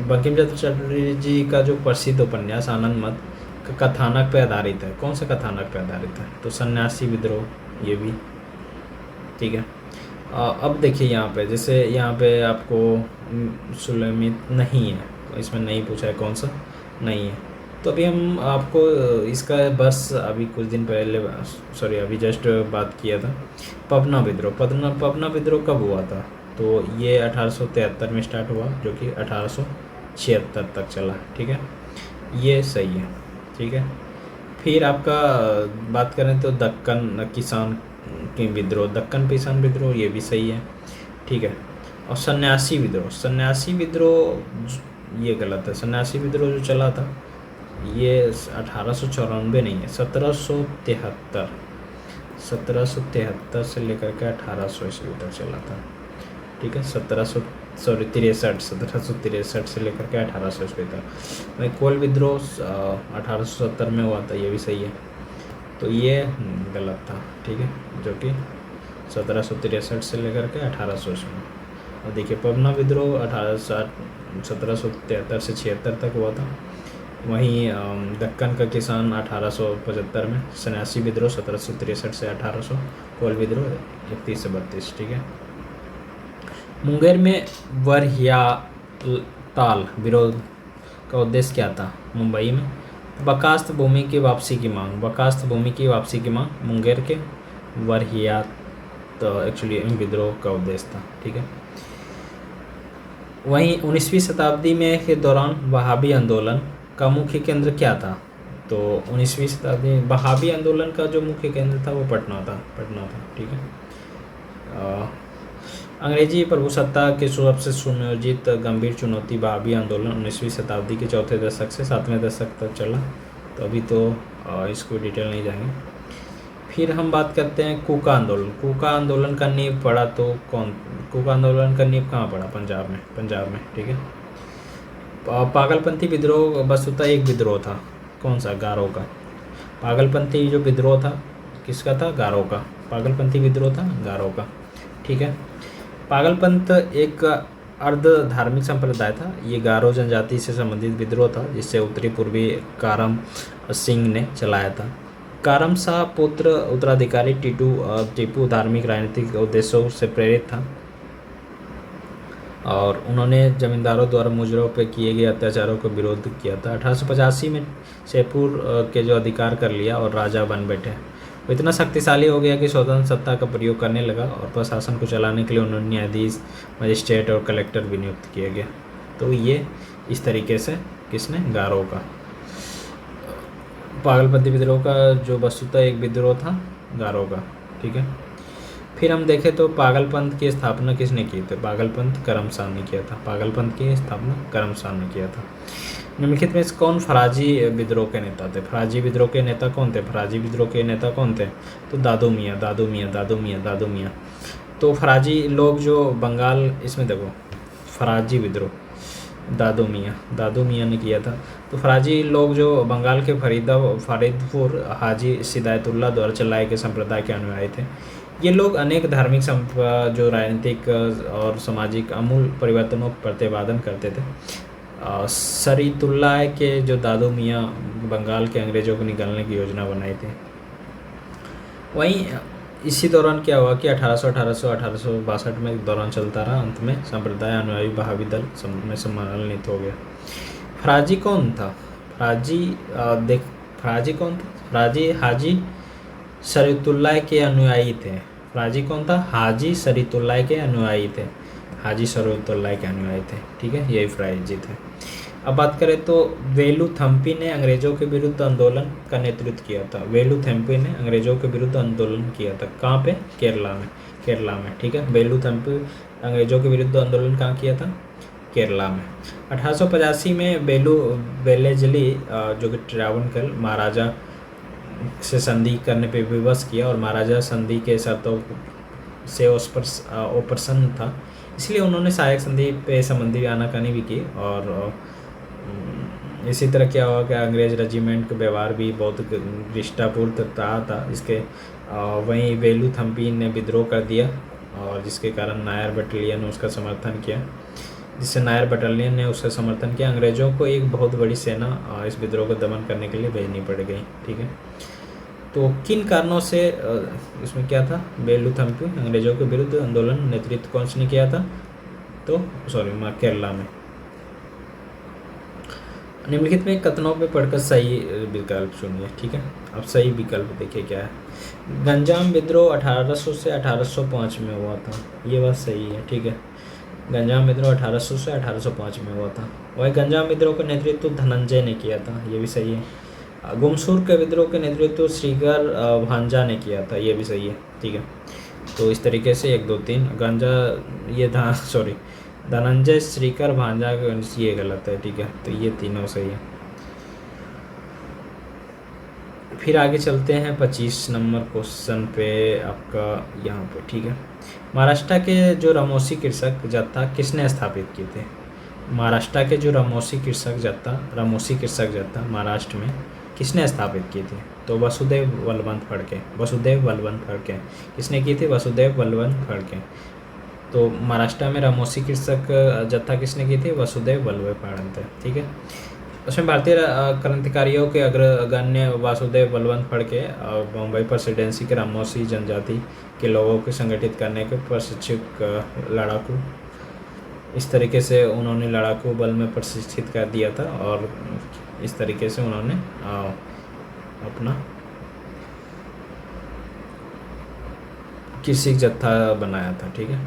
बंकिम चंद्र चटर्जी का जो प्रसिद्ध उपन्यास आनंद मठ का कथानक पर आधारित है। कौन सा कथानक पर आधारित है? तो सन्यासी विद्रोह, ये भी ठीक है। अब देखिए यहाँ पे जैसे यहाँ पे आपको सुलमित नहीं है, इसमें नहीं पूछा है कौन सा नहीं है। तो अभी हम आपको इसका बस अभी कुछ दिन पहले अभी जस्ट बात किया था पबना विद्रोह। पबना विद्रोह कब हुआ था? तो ये 1873 में स्टार्ट हुआ, जो कि 1876 तक चला। ठीक है, ये सही है। ठीक है, फिर आपका बात करें तो दक्कन किसान की विद्रोह, दक्कन किसान विद्रोह, ये भी सही है। ठीक है, और सन्यासी विद्रोह ये गलत है। सन्यासी विद्रोह जो चला था ये 1894 नहीं है, 1773 से लेकर के 1800 ईस्वी तक चला था। ठीक है, 1763 से लेकर के 1800 ईस्वी तक। वही कोल विद्रोह 1870 में हुआ था, ये भी सही है। तो ये गलत था। ठीक है, जो कि 1763 से लेकर के 1800 ईस्वी। और देखिए पबना विद्रोह 1773 से 76 तक हुआ था। वहीं दक्कन का किसान 1875 में, सन्यासी विद्रोह 1763 से 1800, कोल विद्रोह 31 से 32। ठीक है, मुंगेर में वरहियाताल विरोध का उद्देश्य क्या था? मुंबई में बकास्त भूमि की वापसी की मांग, मुंगेर के वरहियात एक्चुअली विद्रोह का उद्देश्य था। ठीक है, वहीं 19वीं शताब्दी में के दौरान वहाबी आंदोलन का मुख्य केंद्र क्या था? तो 19वीं शताब्दी बहावी आंदोलन का जो मुख्य केंद्र था वो पटना था। ठीक है। अ, अंग्रेजी प्रभुसत्ता के सबसे सुनियोजित गंभीर चुनौती बहावी आंदोलन 19वीं शताब्दी के चौथे दशक से 7वें दशक तक चला। तो अभी तो इसको डिटेल नहीं जाएंगे। फिर हम बात करते हैं कूका आंदोलन। कूका आंदोलन का नींव पड़ा तो कूका आंदोलन का नींव कहाँ पड़ा? पंजाब में। ठीक है। पागलपंथी विद्रोह वस्तुतः एक विद्रोह था। कौन सा? गारो का। पागलपंथी जो विद्रोह था किसका था? गारो का। पागलपंथी विद्रोह था गारो का। ठीक है। पागलपंथ एक अर्ध धार्मिक संप्रदाय था। ये गारो जनजाति से संबंधित विद्रोह था जिससे उत्तरी पूर्वी कारम सिंह ने चलाया था। कारम शाह पुत्र उत्तराधिकारी टीपू धार्मिक राजनीतिक उद्देश्यों से प्रेरित था और उन्होंने जमींदारों द्वारा मुजरों पर किए गए अत्याचारों का विरोध किया था। 1885 में जयपुर के जो अधिकार कर लिया और राजा बन बैठे। वो इतना शक्तिशाली हो गया कि स्वतंत्र सत्ता का प्रयोग करने लगा और प्रशासन को चलाने के लिए उन्होंने न्यायाधीश, मजिस्ट्रेट और कलेक्टर भी नियुक्त किए गए। तो ये इस तरीके से किसने? गारो का। पागलपंथी विद्रोह का जो वस्तुतः एक विद्रोह था गारो का। ठीक है। फिर हम देखें तो पागलपंथ की स्थापना किसने की थी? पागलपंथ करमशाह ने किया था। पागलपंथ की स्थापना करमशाह ने किया था। निम्नलिखित में से कौन फराजी विद्रोह के नेता थे? फराजी विद्रोह के नेता कौन थे? फराजी विद्रोह के नेता कौन थे? तो दादू मियाँ। तो फराजी लोग जो बंगाल, इसमें देखो फराजी विद्रोह दादू मियाँ ने किया था। तो फराजी लोग जो बंगाल के फरीदपुर हाजी सिदायतुल्लाह द्वारा चलाए गए संप्रदाय के अनुयायी थे। ये लोग अनेक धार्मिक जो राजनीतिक और सामाजिक आमूल परिवर्तनों का प्रतिपादन करते थे। शरीयतुल्लाह के जो दादू मियाँ बंगाल के अंग्रेज़ों को निकालने की योजना बनाई थी। वहीं इसी दौरान क्या हुआ कि 1862 में दौरान चलता रहा। अंत में संप्रदाय अनुयायी बहावी दल में सम्मिलित हो गया। फराजी कौन था? फराजी कौन था? फराजी हाजी शरीयतुल्लाह के अनुयायी थे। फराजी कौन था? हाजी शरीयतुल्लाह के अनुयायी थे। ठीक है। यही फराजी थे। अब बात करें तो वेलुथम्पी ने अंग्रेजों के विरुद्ध आंदोलन का नेतृत्व किया था। वेलुथम्पी ने अंग्रेजों के विरुद्ध आंदोलन किया था। कहाँ पे? केरला में। ठीक है। वेलुथम्पी अंग्रेजों के विरुद्ध आंदोलन कहाँ किया था? केरला में। 1885 में वेलेजली जो कि ट्रावणकल महाराजा से संधि करने पे विवश किया और महाराजा संधि के शर्तों से उस पर अप्रसन्न था, इसलिए उन्होंने सहायक संधि पे संबंधी आनाकानी भी की। और इसी तरह क्या हुआ कि अंग्रेज रेजिमेंट का व्यवहार भी बहुत निष्ठापूर्ण था। इसके वहीं वेलुथम्पी ने विद्रोह कर दिया और जिसके कारण नायर बटालियन ने उसका समर्थन किया। अंग्रेज़ों को एक बहुत बड़ी सेना इस विद्रोह को दमन करने के लिए भेजनी पड़ गई। ठीक है। तो किन कारणों से इसमें क्या था? वेलुथम्पी अंग्रेज़ों के विरुद्ध आंदोलन नेतृत्व कौन ने किया था? तो केरला में। निम्नलिखित में कथनों पे पढ़कर सही विकल्प चुनिए। ठीक है। अब सही विकल्प देखिए क्या है। गंजाम विद्रोह 1800 से 1805 में हुआ था। ये बात सही है। ठीक है। गंजाम विद्रोह 1800 से 1805 में हुआ था। वही गंजाम विद्रोह का नेतृत्व धनंजय ने किया था। ये भी सही है। गुमसूर के विद्रोह के नेतृत्व श्रीकर भांजा ने किया था। ये भी सही है। ठीक है। तो इस तरीके से 1 2 3 धनंजय, श्रीकर, भांजा, ये गलत है। ठीक है। तो ये तीनों सही है। फिर आगे चलते हैं 25 नंबर क्वेश्चन पे आपका यहाँ पे। ठीक है। महाराष्ट्र के जो रामोसी कृषक जत्था किसने स्थापित किए थे? महाराष्ट्र के जो रामोसी कृषक जत्था महाराष्ट्र में किसने स्थापित किए थे? तो वसुदेव बलवंत फड़के। किसने की थी? वसुदेव बलवंत फड़के। तो महाराष्ट्र में रामोसी कृषक जत्था किसने की थी? वसुदेव बलवंत फड़के। ठीक है। उसमें भारतीय क्रांतिकारियों के अग्रगण्य वासुदेव बलवंत फड़के बम्बई प्रेसिडेंसी के रामोसी जनजाति के लोगों को संगठित करने के प्रशिक्षित लड़ाकू, इस तरीके से उन्होंने लड़ाकू बल में प्रशिक्षित कर दिया था और इस तरीके से उन्होंने अपना कृषि जत्था बनाया था। ठीक है।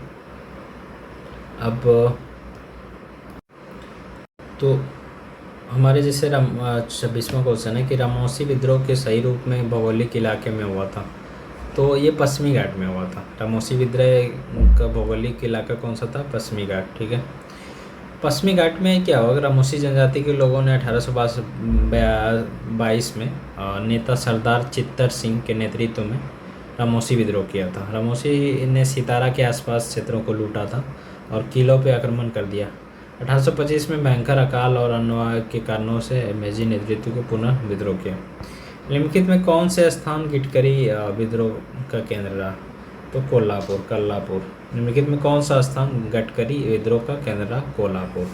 अब तो हमारे जैसे 26वां क्वेश्चन है कि रामौसी विद्रोह के सही रूप में भौगोलिक इलाके में हुआ था। तो ये पश्चिमी घाट में हुआ था। रामौसी विद्रोह का भौगोलिक इलाका कौन सा था? पश्चिमी घाट। ठीक है, पश्चिमी घाट में क्या हुआ? रामौसी जनजाति के लोगों ने 1822 में नेता सरदार चित्तर सिंह के नेतृत्व में रामौसी विद्रोह किया था। रामौसी ने सितारा के आसपास क्षेत्रों को लूटा था और किलों पर आक्रमण कर दिया। 1825 में भयंकर अकाल और अनवाय के कारणों से मेजी नेतृत्व को पुनः विद्रोह किया। निम्नलिखित में कौन से स्थान गिटकरी विद्रोह का केंद्र रहा? तो कोल्हापुर। निम्नलिखित में कौन सा स्थान गडकरी विद्रोह का केंद्र रहा? कोल्हापुर।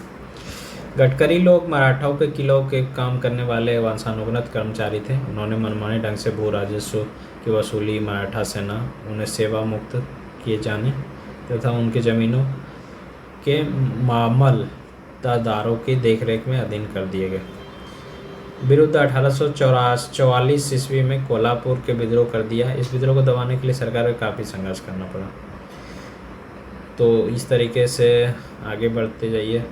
गडकरी लोग मराठाओं के किलों के काम करने वाले वंशानुगत कर्मचारी थे। उन्होंने मनमाने ढंग से भू राजस्व की वसूली मराठा सेना उन्हें सेवा मुक्त किए जाने तथा उनकी ज़मीनों के मामलतदारों की देखरेख में अधीन कर दिए गए। विरुद्ध 1844 ईस्वी में कोल्हापुर के विद्रोह कर दिया। इस विद्रोह को दबाने के लिए सरकार को काफ़ी संघर्ष करना पड़ा। तो इस तरीके से आगे बढ़ते जाइए।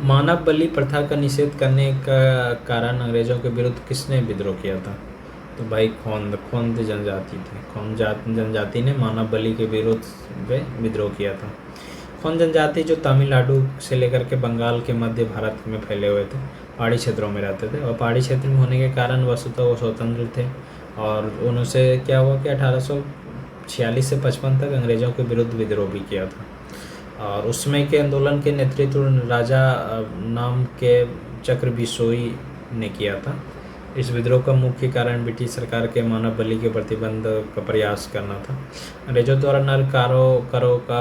मानव बलि प्रथा का निषेध करने का कारण अंग्रेज़ों के विरुद्ध किसने विद्रोह किया था? तो भाई खोंद जनजाति थे। खोंद जनजाति ने मानव बलि के विरुद्ध में विद्रोह किया था। खोंद जनजाति जो तमिलनाडु से लेकर के बंगाल के मध्य भारत में फैले हुए थे, पहाड़ी क्षेत्रों में रहते थे और पहाड़ी क्षेत्र में होने के कारण वस्तुतः वो स्वतंत्र थे। और उनसे क्या हुआ कि 1846 से 55 तक अंग्रेज़ों के विरुद्ध विद्रोह भी किया था। और उसमें के आंदोलन के नेतृत्व राजा नाम के चक्र बिसोई ने किया था। इस विद्रोह का मुख्य कारण ब्रिटिश सरकार के मानव बलि के प्रतिबंध का प्रयास करना था। अंग्रेजों द्वारा नर करों का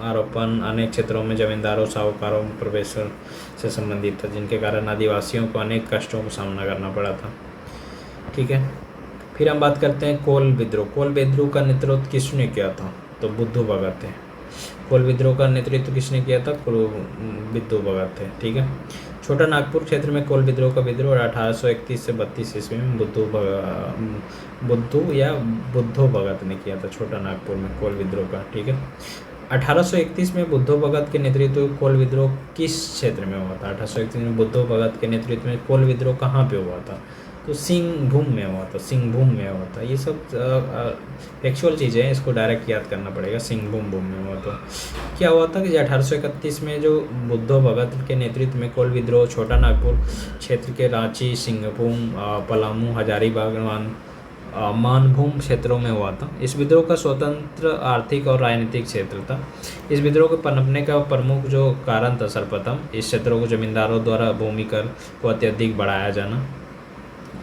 आरोपण अनेक क्षेत्रों में जमींदारों साहूकारों प्रवेश से संबंधित था, जिनके कारण आदिवासियों को अनेक कष्टों का सामना करना पड़ा था। ठीक है, फिर हम बात करते हैं कोल विद्रोह। कोल विद्रोह का नेतृत्व किसने किया था? तो बुद्धू भगत थे। कोल विद्रोह का नेतृत्व किसने किया था? बुद्धू भगत थे। ठीक है, छोटा नागपुर क्षेत्र में कोल विद्रोह का विद्रोह 1831 से 32 ईस्वी में बुद्धू भगत ने किया था। छोटा नागपुर में कोल विद्रोह का। ठीक है, 1831 में बुद्धू भगत के नेतृत्व में कोल विद्रोह किस क्षेत्र में हुआ था? 1831 में बुद्धू भगत के नेतृत्व में कोल विद्रोह कहाँ पे हुआ था? तो सिंहभूम में हुआ था। ये सब एक्चुअल चीज़ें हैं, इसको डायरेक्ट याद करना पड़ेगा। सिंहभूम में हुआ तो क्या हुआ था कि 1831 में जो बुद्धो भगत के नेतृत्व में कोल विद्रोह छोटा नागपुर क्षेत्र के रांची, सिंहभूम, पलामू, हजारीबाग, मानभूम क्षेत्रों में हुआ था। इस विद्रोह का स्वतंत्र आर्थिक और राजनीतिक क्षेत्र था। इस विद्रोह के पनपने का प्रमुख जो कारण था सर्वप्रथम इस क्षेत्रों को जमींदारों द्वारा भूमि कर को अत्यधिक बढ़ाया जाना,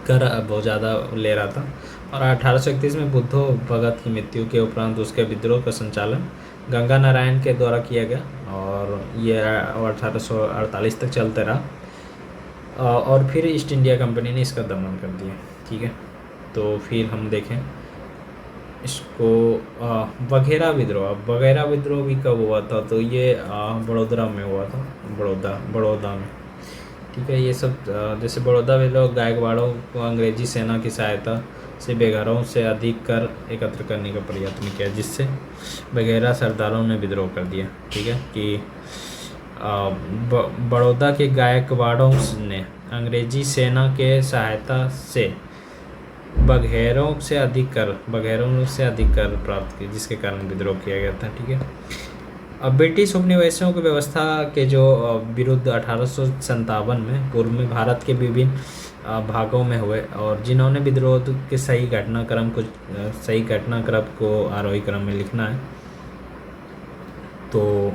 कर बहुत ज़्यादा ले रहा था। और 1831 में बुद्धो भगत की मृत्यु के उपरांत उसके विद्रोह का संचालन गंगा नारायण के द्वारा किया गया और ये 1848 तक चलते रहा। और फिर ईस्ट इंडिया कंपनी ने इसका दमन कर दिया। ठीक है, तो फिर हम देखें इसको बघेरा विद्रोह भी कब हुआ था? तो ये बड़ोदरा में हुआ था। बड़ौदा में। ठीक है, ये सब जैसे बड़ौदा विद्रोह गायकवाड़ों को अंग्रेजी सेना की सहायता से बेघरों से अधिक कर एकत्र करने का प्रयत्न किया, जिससे बघेरा सरदारों ने विद्रोह कर दिया। ठीक है, कि बड़ौदा के गायकवाड़ों ने अंग्रेजी सेना के सहायता से बघेरों से अधिक कर प्राप्त की, जिसके कारण विद्रोह किया गया था। ठीक है, अब ब्रिटिश उपनिवेशों की व्यवस्था के जो विरुद्ध 1857 में पूर्व में भारत के विभिन्न भागों में हुए और जिन्होंने विद्रोह के सही घटनाक्रम को आरोही क्रम में लिखना है। तो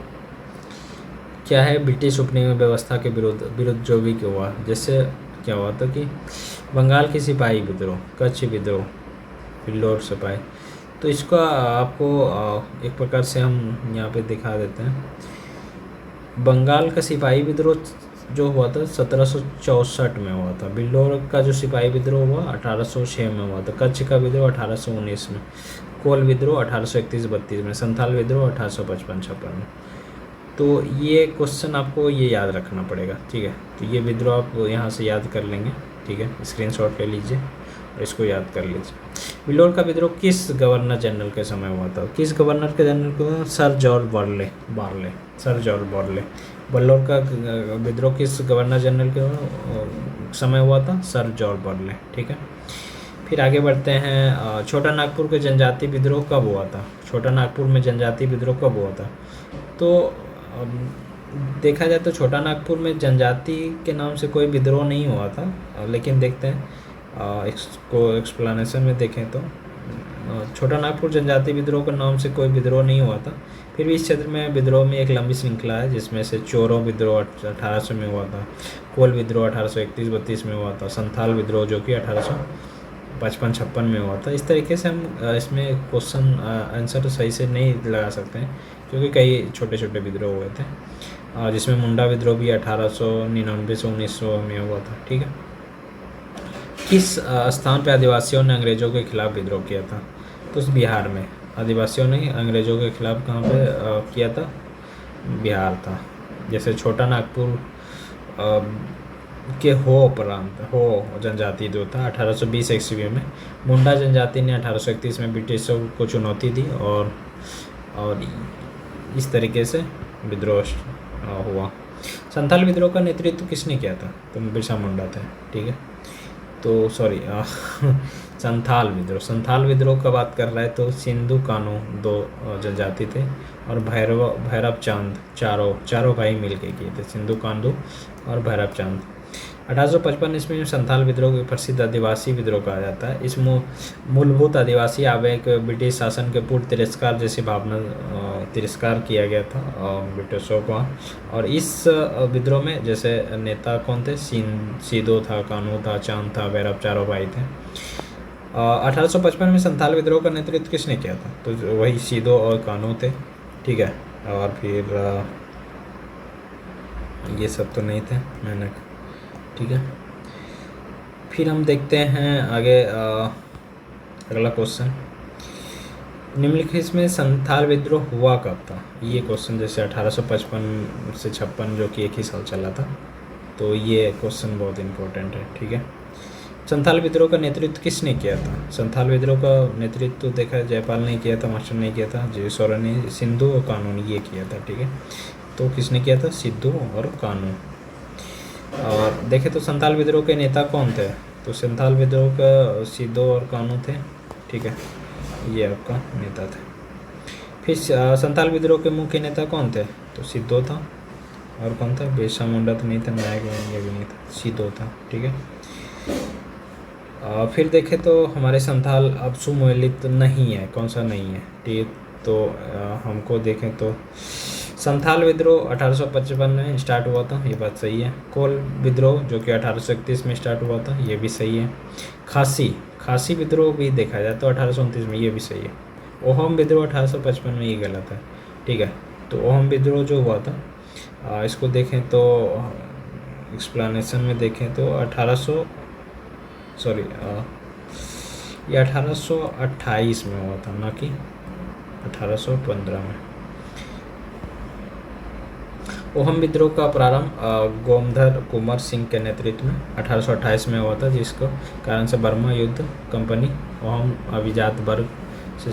क्या है ब्रिटिश उपनिवेश व्यवस्था के विरुद्ध जो भी हुआ, जैसे क्या हुआ था कि बंगाल की सिपाही विद्रोह, कच्छ विद्रोह, फिल्लोर सिपाही। तो इसका आपको एक प्रकार से हम यहाँ पे दिखा देते हैं। बंगाल का सिपाही विद्रोह जो हुआ था 1764 में हुआ था। बिल्लोर का जो सिपाही विद्रोह हुआ 1806 में हुआ था। कच्छ का विद्रोह 1819 में। कोल विद्रोह 1831-32 में। संथाल विद्रोह 1855-56 में। तो ये क्वेश्चन आपको ये याद रखना पड़ेगा। ठीक है, तो ये विद्रोह आप यहाँ से याद कर लेंगे। ठीक है, स्क्रीनशॉट ले लीजिए और इसको याद कर लीजिए। बिल्लोर का विद्रोह किस गवर्नर जनरल के समय हुआ था? किस गवर्नर के जनरल को? Sir George barley. बल्लौर का विद्रोह किस गवर्नर जनरल के समय हुआ था? Sir George Burley. ठीक है, फिर आगे बढ़ते हैं। छोटा नागपुर के जनजाति विद्रोह कब हुआ था? छोटा नागपुर में जनजाति विद्रोह कब हुआ था? तो देखा जाए तो छोटा नागपुर में जनजाति के नाम से कोई विद्रोह नहीं हुआ था, लेकिन देखते हैं इसको एक्सप्लेनेशन में देखें तो छोटा नागपुर जनजाति विद्रोह के नाम से कोई विद्रोह नहीं हुआ था। फिर भी इस क्षेत्र में विद्रोह में एक लंबी श्रृंखला है, जिसमें से चोरो विद्रोह 1800 में हुआ था, कोल विद्रोह 1831-32 में हुआ था, संथाल विद्रोह जो कि 1855-56 में हुआ था। इस तरीके से हम इसमें क्वेश्चन आंसर तो सही से नहीं लगा सकते हैं, क्योंकि कई छोटे छोटे विद्रोह हुए थे, जिसमें मुंडा विद्रोह भी 1899 से 1900 में हुआ था। ठीक है, किस स्थान पर आदिवासियों ने अंग्रेज़ों के खिलाफ विद्रोह किया था? तो बिहार में आदिवासियों ने अंग्रेज़ों के खिलाफ कहाँ पे किया था? बिहार था। जैसे छोटा नागपुर के हो प्रांत हो जनजाति जो था 1820 ईस्वी में, मुंडा जनजाति ने 1831 में ब्रिटिशों को चुनौती दी और इस तरीके से विद्रोह हुआ। संथाल विद्रोह का नेतृत्व किसने किया था? तो बिरसा मुंडा थे। ठीक है, तो सॉरी संथाल विद्रोह का बात कर रहा है तो सिंधु कानू दो जनजाति थे और भैरव चांद चारों भाई मिलके किए थे, सिंधु कानू और भैरव चांद। 1855 ईस्वी में संथाल विद्रोह को प्रसिद्ध आदिवासी विद्रोह कहा जाता है। इस मूलभूत आदिवासी आवेग ब्रिटिश शासन के पूर्ण तिरस्कार जैसी भावना तिरस्कार किया गया था ब्रिटिशों का। और इस विद्रोह में जैसे नेता कौन थे? सीदो था, कानू था, चांद था, भैरव, चारों भाई थे। 1855 में संथाल विद्रोह का नेतृत्व किसने किया था? तो वही सीदो और कानू थे। ठीक है, और फिर ये सब तो नहीं थे मैंने। ठीक है, फिर हम देखते हैं आगे अगला क्वेश्चन। निम्नलिखित में संथाल विद्रोह हुआ कब था? ये क्वेश्चन जैसे 1855 से 56 जो कि एक ही साल चला था, तो ये क्वेश्चन बहुत इम्पोर्टेंट है। ठीक है, संथाल विद्रोह का नेतृत्व किसने किया था? संथाल विद्रोह का नेतृत्व देखा जयपाल ने किया था, मास्टर ने किया था, जय सोरेन ने, सिंधु और कानू ने ये किया था। ठीक है, तो किसने किया था? सिद्धू और कानू। और देखें तो संथाल विद्रोह के नेता कौन थे? तो संथाल विद्रोह का सिद्धू और कानू थे। ठीक है, ये आपका नेता थे। फिर संथाल विद्रोह के मुख्य नेता कौन थे? तो सिद्धू था, और कौन था? बिरसा मुंडा तो नहीं था, नायक ये भी नहीं था, सिद्धू था। ठीक है, फिर देखें तो हमारे संथाल अब सुमेलित नहीं है। कौन सा नहीं है? ठीक, तो हमको देखें तो संथाल विद्रोह 1855 में स्टार्ट हुआ था, ये बात सही है। कोल विद्रोह जो कि 1831 में स्टार्ट हुआ था, ये भी सही है। खासी विद्रोह भी देखा जाए तो 1829 में, ये भी सही है। ओहम विद्रोह 1855 में, ये गलत है। ठीक है, तो ओहम विद्रोह जो हुआ था इसको देखें तो एक्सप्लेनेशन में देखें तो 1828 में हुआ था, ना कि 1815 में। ओहम विद्रोह का प्रारंभ गोमधर कुंवर सिंह के नेतृत्व में 1828 में हुआ था, जिसको कारण से बर्मा युद्ध कंपनी ओहम अभिजात वर्ग से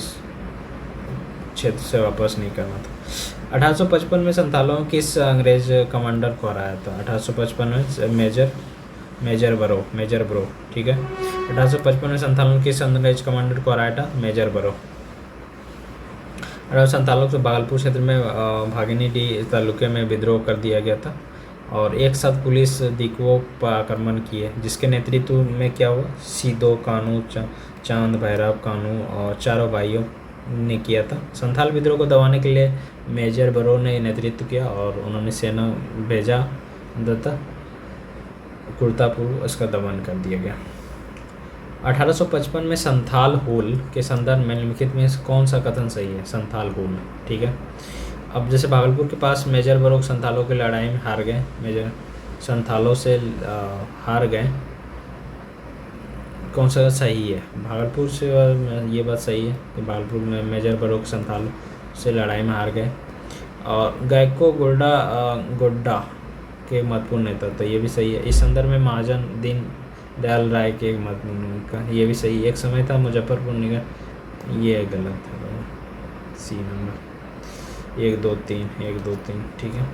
क्षेत्र से वापस नहीं करना था। 1855 में संथालों किस अंग्रेज कमांडर को हराया था? 1855 में मेजर बरो। ठीक है, 1855 में संथालों किस अंग्रेज कमांडर को हराया था? मेजर बरो। 1847 से भागलपुर क्षेत्र में भागिनीडीह तालुके में विद्रोह कर दिया गया था और एक साथ पुलिस दिकुओं पर आक्रमण किए, जिसके नेतृत्व में क्या हुआ? सीदो, कानू, चांद, भैरव, कानू और चारों भाइयों ने किया था। संथाल विद्रोह को दबाने के लिए मेजर बरो ने नेतृत्व किया और उन्होंने सेना भेजा तथा कुर्तापुर इसका दमन कर दिया गया। 1855 में संथाल हुल के संदर्भ में निम्नलिखित में कौन सा कथन सही है? संथाल हुल। ठीक है, अब जैसे भागलपुर के पास मेजर बरो संथालों की लड़ाई में हार गए, मेजर संथालों से हार गए, कौन सा सही है? भागलपुर से ये बात सही है कि भागलपुर में मेजर बरो संथाल से लड़ाई में हार गए। और गायको गोड्डा के महत्वपूर्ण नेता, तो ये भी सही है। इस संदर्भ में महाजन दीन दयाल राय के एक महत्वपूर्ण का, ये भी सही है। एक समय था मुजफ्फरपुर निगम, ये गलत है। C number 1 2 3 1 2 3। ठीक है,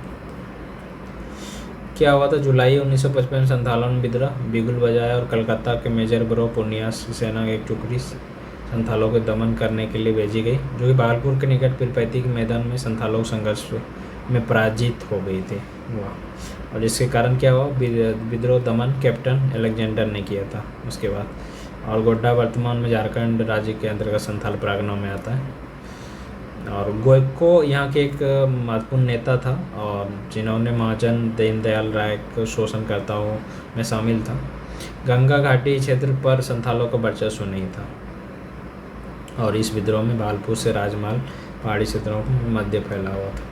क्या हुआ था, जुलाई 1955 संथालों विद्रोह, बिगुल बजाया और कलकत्ता के मेजर ब्रो पूर्णियास की सेना एक टुकड़ी संथालों को दमन करने के लिए भेजी गई, जो कि भागलपुर के निकट पीरपैंती के मैदान में संथालों संघर्ष में पराजित हो गई थी। वाह। और इसके कारण क्या हुआ, विद्रोह दमन कैप्टन अलेक्जेंडर ने किया था उसके बाद। और गोड्डा वर्तमान में झारखंड राज्य के अंतर्गत संथाल परगना में आता है। और गोयको यहाँ के एक महत्वपूर्ण नेता था और जिन्होंने महाजन दीनदयाल राय को शोषणकर्ताओं में शामिल था। गंगा घाटी क्षेत्र पर संथालों का वर्चस्व नहीं था और इस विद्रोह में भागलपुर से राजमाल पहाड़ी क्षेत्रों में मध्य फैला हुआ था।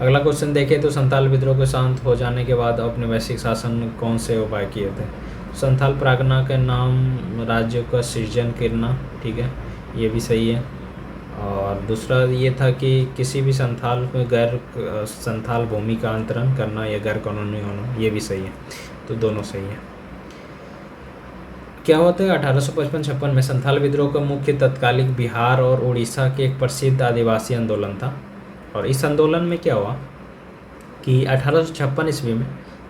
अगला क्वेश्चन देखें तो संथाल विद्रोह के शांत हो जाने के बाद अपने वैश्विक शासन कौन से उपाय किए थे। संथाल परगना के नाम राज्यों का सृजन करना, ठीक है, ये भी सही है। और दूसरा ये था कि किसी भी संथाल में गैर संथाल भूमि का अंतरण करना या गैर कानूनी होना, ये भी सही है, तो दोनों सही है। क्या होता है, 1855-56 में संथाल विद्रोह का मुख्य तत्कालिक बिहार और उड़ीसा के एक प्रसिद्ध आदिवासी आंदोलन था। और इस आंदोलन में क्या हुआ कि 1856 ईस्वी में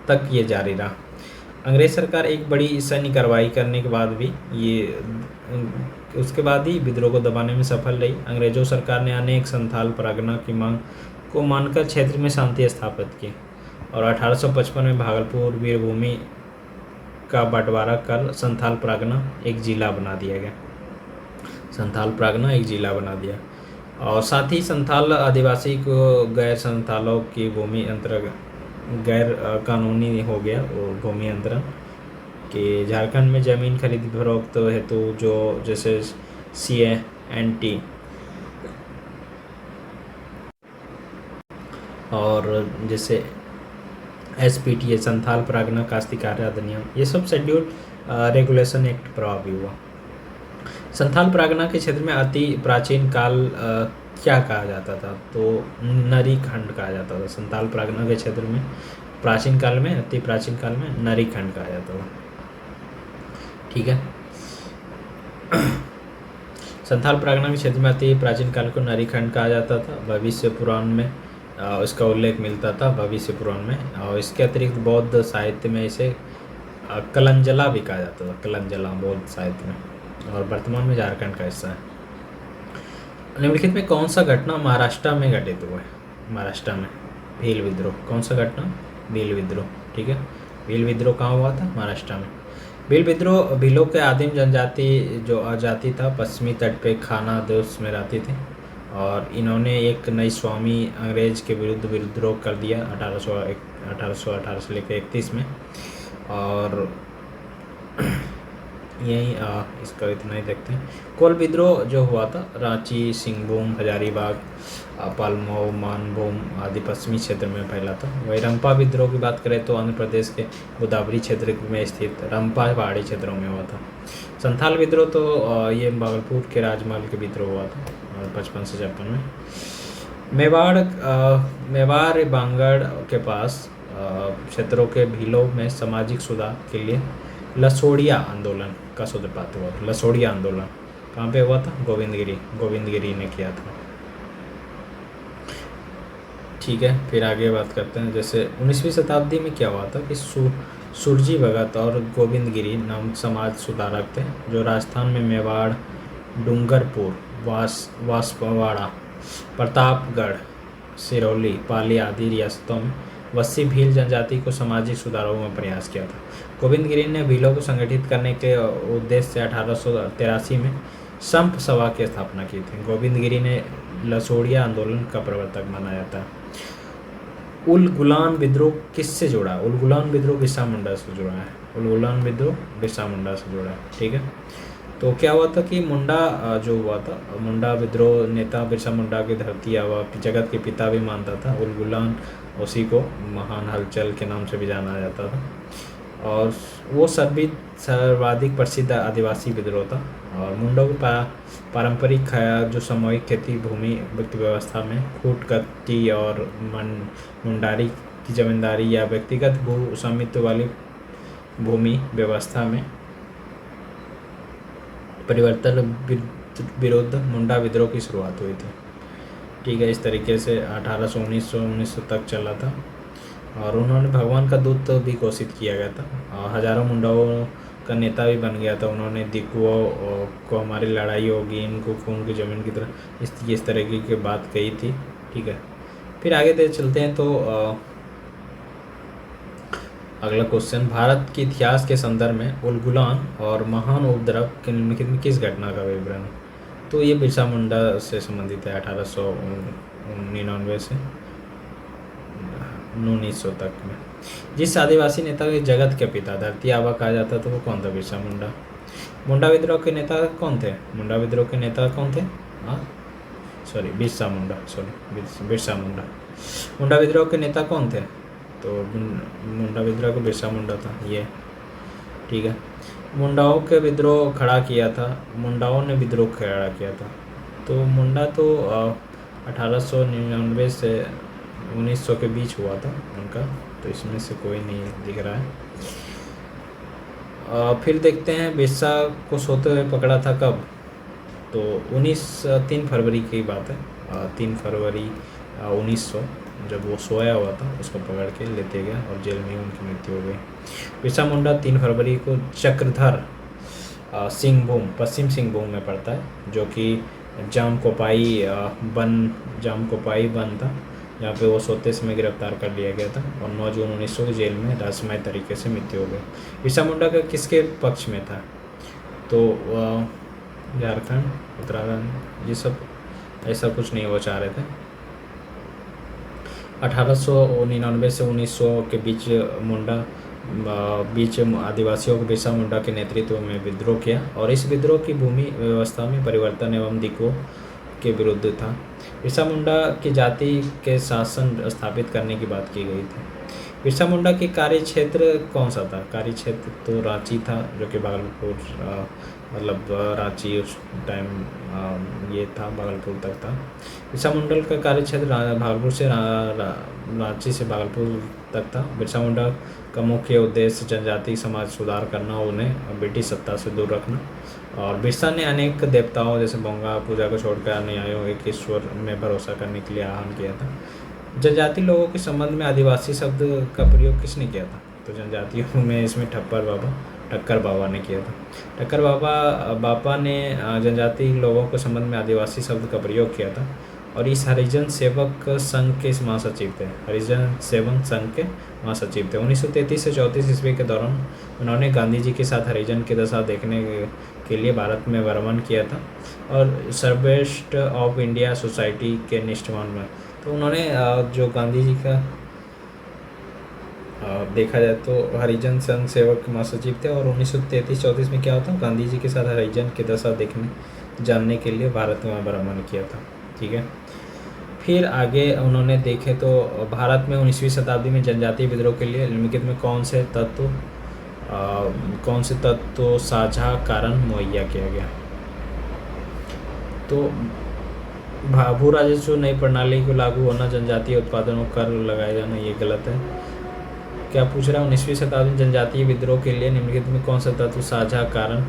तक ये जारी रहा। अंग्रेज सरकार एक बड़ी सैन्य कार्रवाई करने के बाद भी उसके बाद ही विद्रोह को दबाने में सफल रही। अंग्रेजों सरकार ने अनेक संथाल परगना की मांग को मानकर क्षेत्र में शांति स्थापित की और 1855 में भागलपुर वीरभूमि का बंटवारा कर संथाल परगना एक जिला बना दिया गया। संथाल परगना एक जिला बना दिया और साथ ही संथाल आदिवासी को गैर संथालों की भूमि अंतर्गत गैर कानूनी हो गया वो भूमि अंतरण कि झारखंड में ज़मीन खरीद फरोख्त हेतु जो जैसे CANT और जैसे SPTA संथाल परगना काश्तकारी अधिनियम, ये सब शेड्यूल रेगुलेशन एक्ट प्रभावी हुआ। संथाल परगना के क्षेत्र में अति प्राचीन काल क्या कहा जाता था, तो नरी खंड कहा जाता था। संथाल परगना के क्षेत्र में प्राचीन काल में, अति प्राचीन काल में नरी खंड कहा जाता था, ठीक है। संथाल परगना के क्षेत्र में अति प्राचीन काल को नरी खंड कहा जाता था। भविष्य पुराण में इसका उल्लेख मिलता था, भविष्य पुराण में। और इसके अतिरिक्त बौद्ध साहित्य में इसे कलंजला भी कहा जाता था, कलंजला बौद्ध साहित्य में। और वर्तमान में झारखंड का हिस्सा है। निम्नलिखित में कौन सा घटना महाराष्ट्र में घटित हुआ है। महाराष्ट्र में भील विद्रोह, कौन सा घटना, भील विद्रोह, ठीक है। भील विद्रोह कहाँ हुआ था, महाराष्ट्र में। भील विद्रोह भीलों के आदिम जनजाति जो आजाति था पश्चिमी तट पे खाना देश में रहती थी और इन्होंने एक नई स्वामी अंग्रेज के विरुद्ध विद्रोह कर दिया 1818 से लेकर 31 में। और यही इसका इतना ही देखते हैं। कोल विद्रोह जो हुआ था रांची, सिंहभूम, हजारीबाग, पालमऊ, मानभूम आदि पश्चिमी क्षेत्र में फैला था। वही रंपा विद्रोह की बात करें तो आंध्र प्रदेश के गोदावरी क्षेत्र में स्थित रंपा पहाड़ी क्षेत्रों में हुआ था। संथाल विद्रोह तो ये भागलपुर के राजमहल के विद्रोह हुआ था 55 से 56 में। मेवाड़ बांगड़ के पास क्षेत्रों के भीलों में सामाजिक सुधार के लिए लसोड़िया आंदोलन का सूत्रपात हुआ था। लसोड़िया आंदोलन कहाँ पे हुआ था, गोविंदगिरी ने किया था, ठीक है। फिर आगे बात करते हैं। जैसे 19वीं शताब्दी में क्या हुआ था कि सुरजी भगत और गोविंदगिरी नाम समाज सुधारक थे जो राजस्थान में मेवाड़, डूंगरपुर, वासपवाड़ा, प्रतापगढ़, सिरौली, पाली आदि रियासतों में वसी भील जनजाति को सामाजिक सुधारों में प्रयास किया था। गोविंदगिरी ने भीलों को संगठित करने के उद्देश्य से 1883 में संप सभा की स्थापना की थी। गोविंदगिरी ने लसोड़िया आंदोलन का प्रवर्तक माना जाता है। उल गुलान विद्रोह किससे जुड़ा है, उल गुलान विद्रोह बिरसा मुंडा से जुड़ा है। उल गुलान विद्रोह बिरसा मुंडा से जुड़ा है, ठीक है। तो क्या हुआ था कि मुंडा जो हुआ था, मुंडा विद्रोह नेता बिरसा मुंडा की धरती व जगत के पिता भी मानता था। उल गुलान उसी को महान हलचल के नाम से भी जाना जाता था और वो सर्वाधिक प्रसिद्ध आदिवासी विद्रोह था। और मुंडों की पारंपरिक जो सामूहिक खेती भूमि व्यवस्था में खूट कत्ती और मुंडारी की जमींदारी या व्यक्तिगत भू स्वामित्व वाली भूमि व्यवस्था में परिवर्तन विरुद्ध मुंडा विद्रोह की शुरुआत हुई थी, ठीक है। इस तरीके से 1819 तक चला था। और उन्होंने भगवान का दूत भी घोषित किया गया था, और हजारों मुंडाओं का नेता भी बन गया था। उन्होंने दिकुओं को हमारी लड़ाई होगी, इनको खून की ज़मीन की तरह इस तरह की बात कही थी। ठीक है, फिर आगे दे चलते हैं। तो अगला क्वेश्चन, भारत के इतिहास के संदर्भ में उलगुलान और महान उपद्रव के निम्नलिखित में किस घटना का विवरण है? तो ये बिरसा मुंडा से संबंधित है, 1899 से 1900 तक में। जिस आदिवासी नेता को जगत के पिता, धरती आबा कहा जाता था, वो कौन था? बिरसा मुंडा। मुंडा विद्रोह के नेता कौन थे? मुंडा विद्रोह के नेता कौन थे? हाँ सॉरी, बिरसा मुंडा, सॉरी बिरसा मुंडा। मुंडा विद्रोह के नेता कौन थे? तो मुंडा विद्रोह को बिरसा मुंडा था ये। ठीक है, मुंडाओं के विद्रोह खड़ा किया था, मुंडाओं ने विद्रोह खड़ा किया था। तो मुंडा तो 1899 से 1900 के बीच हुआ था उनका, तो इसमें से कोई नहीं दिख रहा है। फिर देखते हैं बिरसा को सोते हुए पकड़ा था कब? तो 3 फरवरी की बात है, 3 फरवरी 1900, जब वो सोया हुआ था उसको पकड़ के लेते गया और जेल में उनकी मृत्यु हो गई। बिरसा मुंडा 3 फरवरी को चक्रधर सिंहभूम, पश्चिम सिंहभूम में पड़ता है, जो कि जामकोपाई वन था, जहाँ पे वो सोते समय गिरफ्तार कर लिया गया था और 9 जून 1900 को जेल में रहस्यमय तरीके से मृत्यु हो गई। बिरसा मुंडा का किसके पक्ष में था? तो झारखंड, उत्तराखंड, ये सब ऐसा कुछ नहीं वो चाह रहे थे। 1899 से 1900 के बीच आदिवासियों को बिरसा मुंडा के नेतृत्व में विद्रोह किया, और इस विद्रोह की भूमि व्यवस्था में परिवर्तन एवं दिकुओं के विरुद्ध था। बिरसा मुंडा की जाति के शासन स्थापित करने की बात की गई थी। बिरसा मुंडा के कार्य क्षेत्र कौन सा था? कार्य क्षेत्र तो रांची था, जो कि भागलपुर, मतलब रांची उस टाइम ये था, भागलपुर तक था। बिरसा मुंडा का कार्य क्षेत्र भागलपुर से रांची से भागलपुर तक था। बिरसा मुंडा का मुख्य उद्देश्य जनजाति समाज सुधार करना, उन्हें ब्रिटिश सत्ता से दूर रखना। और बिरसा ने अनेक देवताओं जैसे बोंगा पूजा को छोड़कर अन्य आयों एक ईश्वर में भरोसा करने के लिए आह्वान किया था। जनजाति लोगों के संबंध में आदिवासी शब्द का प्रयोग किसने किया था? तो जनजातियों में इसमें टक्कर बाबा ने किया था। टक्कर बाबा ने जनजाति लोगों के संबंध में आदिवासी शब्द का प्रयोग किया था, और इस हरिजन सेवक संघ के महासचिव थे। हरिजन सेवक संघ के महासचिव थे। 1933 से 34 ईस्वी के दौरान उन्होंने गांधी जी के साथ हरिजन की दशा देखने के लिए भारत में भ्रमण किया था, और सर्वेस्ट ऑफ इंडिया सोसाइटी के निष्ठावान में। तो उन्होंने जो गांधी जी का देखा जाए तो हरिजन संघ सेवक महासचिव थे, और 1933-34 में क्या होता, गांधी जी के साथ हरिजन की दशा जानने के लिए भारत में भ्रमण किया था। ठीक है, फिर आगे उन्होंने देखे तो भारत में 19वीं शताब्दी में जनजातीय विद्रोह के लिए निम्नलिखित में कौन से तत्व साझा कारण मुहैया किया गया? तो भू राजस्व नई प्रणाली को लागू होना, जनजातीय उत्पादनों कर लगाया जाना, ये गलत है। क्या पूछ रहा है? 19वीं शताब्दी में जनजातीय विद्रोह के लिए निम्नलिखित में कौन सा तत्व साझा कारण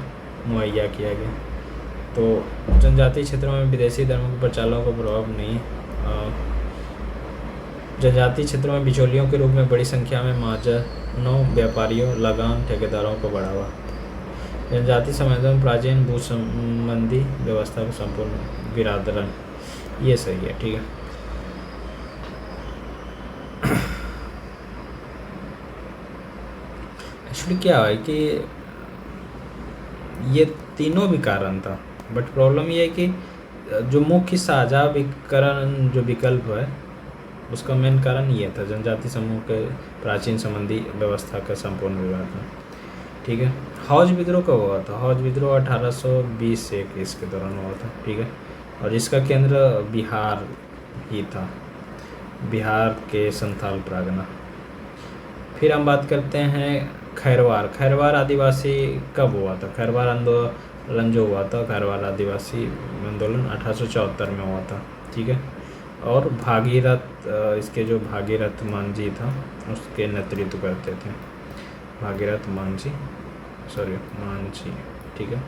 मुहैया किया गया? तो जनजातीय क्षेत्रों में विदेशी धर्मों के प्रचारों का प्रभाव नहीं। जनजातीय क्षेत्रों में बिचौलियों के रूप में बड़ी संख्या में महाजनों, व्यापारियों, लगान ठेकेदारों को बढ़ावा। जनजातीय समाजों में प्राचीन भू संबंधी व्यवस्था का संपूर्ण विरादरण, ये सही है। ठीक है, एक्चुअली क्या है कि ये तीनों भी कारण था, बट प्रॉब्लम ये है कि जो मुख्य साझा विकरण जो विकल्प है उसका मेन कारण ये था, जनजाति समूह के प्राचीन संबंधी व्यवस्था का संपूर्ण विरादरण। ठीक है, हौज विद्रोह कब हुआ था? हौज विद्रोह 1820 से 21 के दौरान हुआ था। ठीक है, और इसका केंद्र बिहार ही था, बिहार के संथाल परगना। फिर हम बात करते हैं खैरवार आदिवासी कब हुआ था? खैरवार आंदोलन जो हुआ था, खैरवार आदिवासी आंदोलन 1874 में हुआ था। ठीक है, और भागीरथ, इसके जो भागीरथ मांझी था उसके नेतृत्व करते थे, भागीरथ मांझी, ठीक है,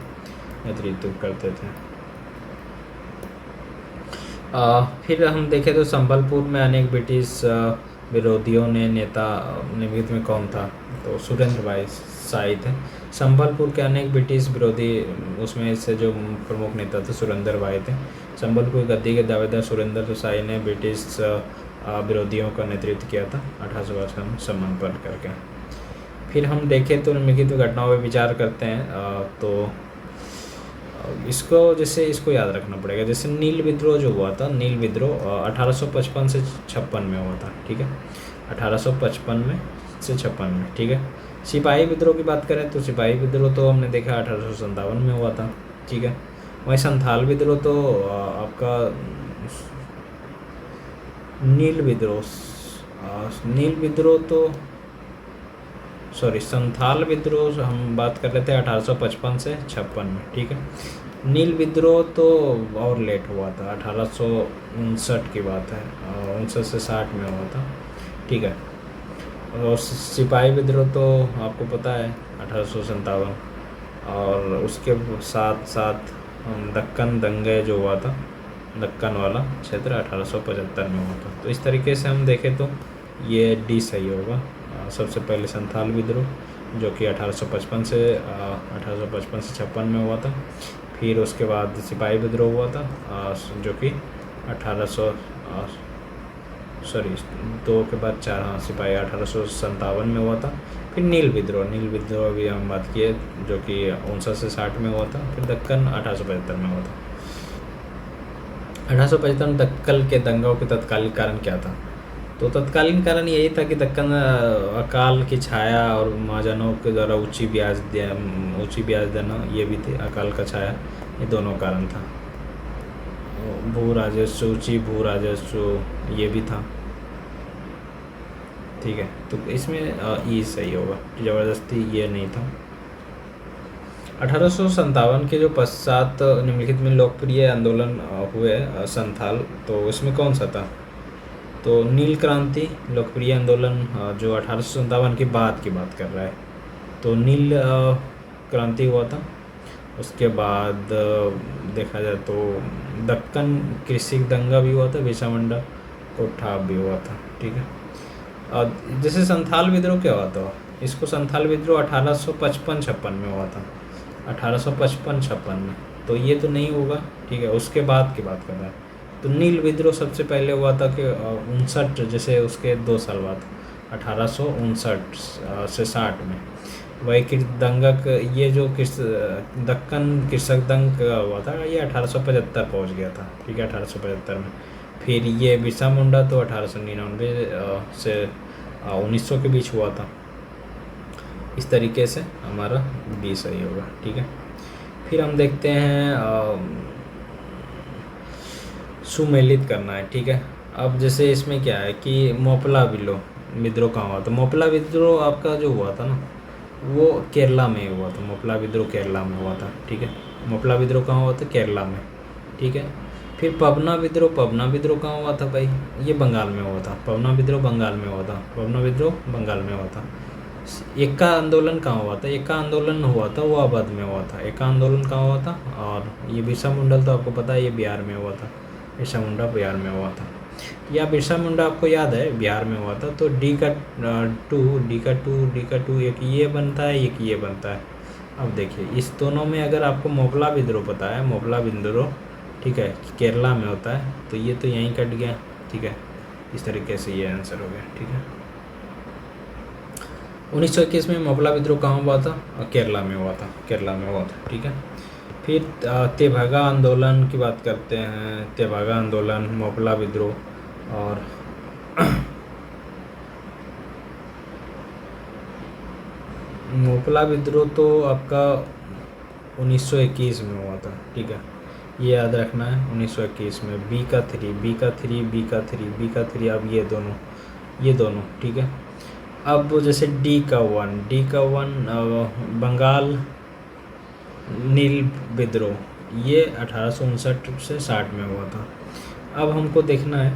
नेतृत्व करते थे। फिर हम देखें तो संबलपुर में अनेक ब्रिटिश विरोधियों ने नेता निम्नलिखित में कौन था? तो सुरेंद्र भाई शाही थे। संबलपुर के अनेक ब्रिटिश विरोधी, उसमें से जो प्रमुख नेता थे सुरेंद्र भाई थे। संबलपुर गद्दी के दावेदार सुरेंद्र शाही ने ब्रिटिश विरोधियों का नेतृत्व किया था 1852 में सम्मान पर करके। फिर हम देखें तो निम्नलिखित घटनाओं पर विचार करते हैं। तो इसको जैसे इसको याद रखना पड़ेगा। जैसे नील विद्रोह जो हुआ था, नील विद्रोह 1855 से 56 में हुआ था, ठीक है, 1855 में से 56 में, ठीक है। सिपाही विद्रोह की बात करें तो सिपाही विद्रोह तो हमने देखा 1857 में हुआ था, ठीक है। वहीं संथाल विद्रोह तो आपका नील विद्रोह तो संथाल विद्रोह हम बात कर रहे थे 1855 से 56 में, ठीक है। नील विद्रोह तो और लेट हुआ था, 1859 की बात है, 59 से 60 में हुआ था, ठीक है। और सिपाही विद्रोह तो आपको पता है 1857, और उसके साथ साथ दक्कन दंगे जो हुआ था, दक्कन वाला क्षेत्र 1875 में हुआ था। तो इस तरीके से हम देखें तो ये डी सही होगा। सबसे पहले संथाल विद्रोह जो कि 1855 से 56 में हुआ था। फिर उसके बाद सिपाही विद्रोह हुआ था जो कि 2 के बाद 4, हाँ, सिपाही 1857 में हुआ था। फिर नील विद्रोह भी हम बात किए जो कि 59 से 60 में हुआ था। फिर दक्कन 1875 में हुआ था। 1875 में दक्कन के दंगों के तत्कालीन कारण क्या था? तो तत्कालीन कारण यही था कि दक्कन अकाल की छाया और महाजनों के द्वारा ऊंची ब्याज देना, ये भी थे। अकाल का छाया, ये दोनों कारण था। ऊंची भू राजस्व ये भी था, ठीक है। तो इसमें ई सही होगा, ज़बरदस्ती ये नहीं था। 1857 के जो पश्चात निम्नलिखित में लोकप्रिय आंदोलन हुए संथाल, तो इसमें कौन सा था? तो नील क्रांति लोकप्रिय आंदोलन जो 1857 के बाद की बात कर रहा है, तो नील क्रांति हुआ था। उसके बाद देखा जाए तो दक्कन कृषि दंगा भी हुआ था, बिरसा मुंडा को ठाप भी हुआ था, ठीक है। जैसे संथाल विद्रोह क्या हुआ था? इसको संथाल विद्रोह 1855-56 में हुआ था, 1855-56 में, तो ये तो नहीं होगा, ठीक है। उसके बाद की बात कर रहा है। तो नील विद्रोह सबसे पहले हुआ था कि 59, जैसे उसके 2 साल बाद 1859 से 60 में। वही दंगा ये जो दक्कन कृषक दंग हुआ था, ये 1875 पहुंच गया था, ठीक है, 1875 में। फिर ये बिरसा मुंडा तो 1899 से 1900 के बीच हुआ था। इस तरीके से हमारा बी सही होगा, ठीक है। फिर हम देखते हैं सुमेलित करना है, ठीक है। अब जैसे इसमें क्या है कि मोपला विद्रोह कहाँ हुआ था? मोपला विद्रोह आपका जो हुआ था ना, वो केरला में हुआ था। मोपला विद्रोह केरला में हुआ था, ठीक है। मोपला विद्रोह कहाँ हुआ था? केरला में, ठीक है। फिर पबना विद्रोह कहाँ हुआ था भाई? ये बंगाल में हुआ था। पबना विद्रोह बंगाल में हुआ था। एका आंदोलन कहाँ हुआ था? एका आंदोलन हुआ था वो अवध में हुआ था। एका आंदोलन कहाँ हुआ था? और ये बिरसा मुंडा तो आपको पता है ये बिहार में हुआ था। बिरसा मुंडा बिहार में हुआ था, या बिरसा मुंडा आपको याद है बिहार में हुआ था। तो डी का टू एक ये बनता है, एक ये बनता है। अब देखिए इस दोनों में अगर आपको मोपला विद्रोह पता है, मोपला विद्रोह, ठीक है, केरला में होता है, तो ये तो यहीं कट गया, ठीक है। इस तरीके से ये आंसर हो गया, ठीक है। 1921 में मोपला विद्रोह कहाँ हुआ था? केरला में हुआ था, ठीक है। फिर तेभागा आंदोलन की बात करते हैं। तेभागा आंदोलन, मोपला विद्रोह और मोपला विद्रोह तो आपका 1921 में हुआ था, ठीक है, ये याद रखना है। 1921 में बी का थ्री, अब ये दोनों, ठीक है। अब जैसे डी का वन बंगाल नील विद्रोह, ये 1859 से 60 में हुआ था। अब हमको देखना है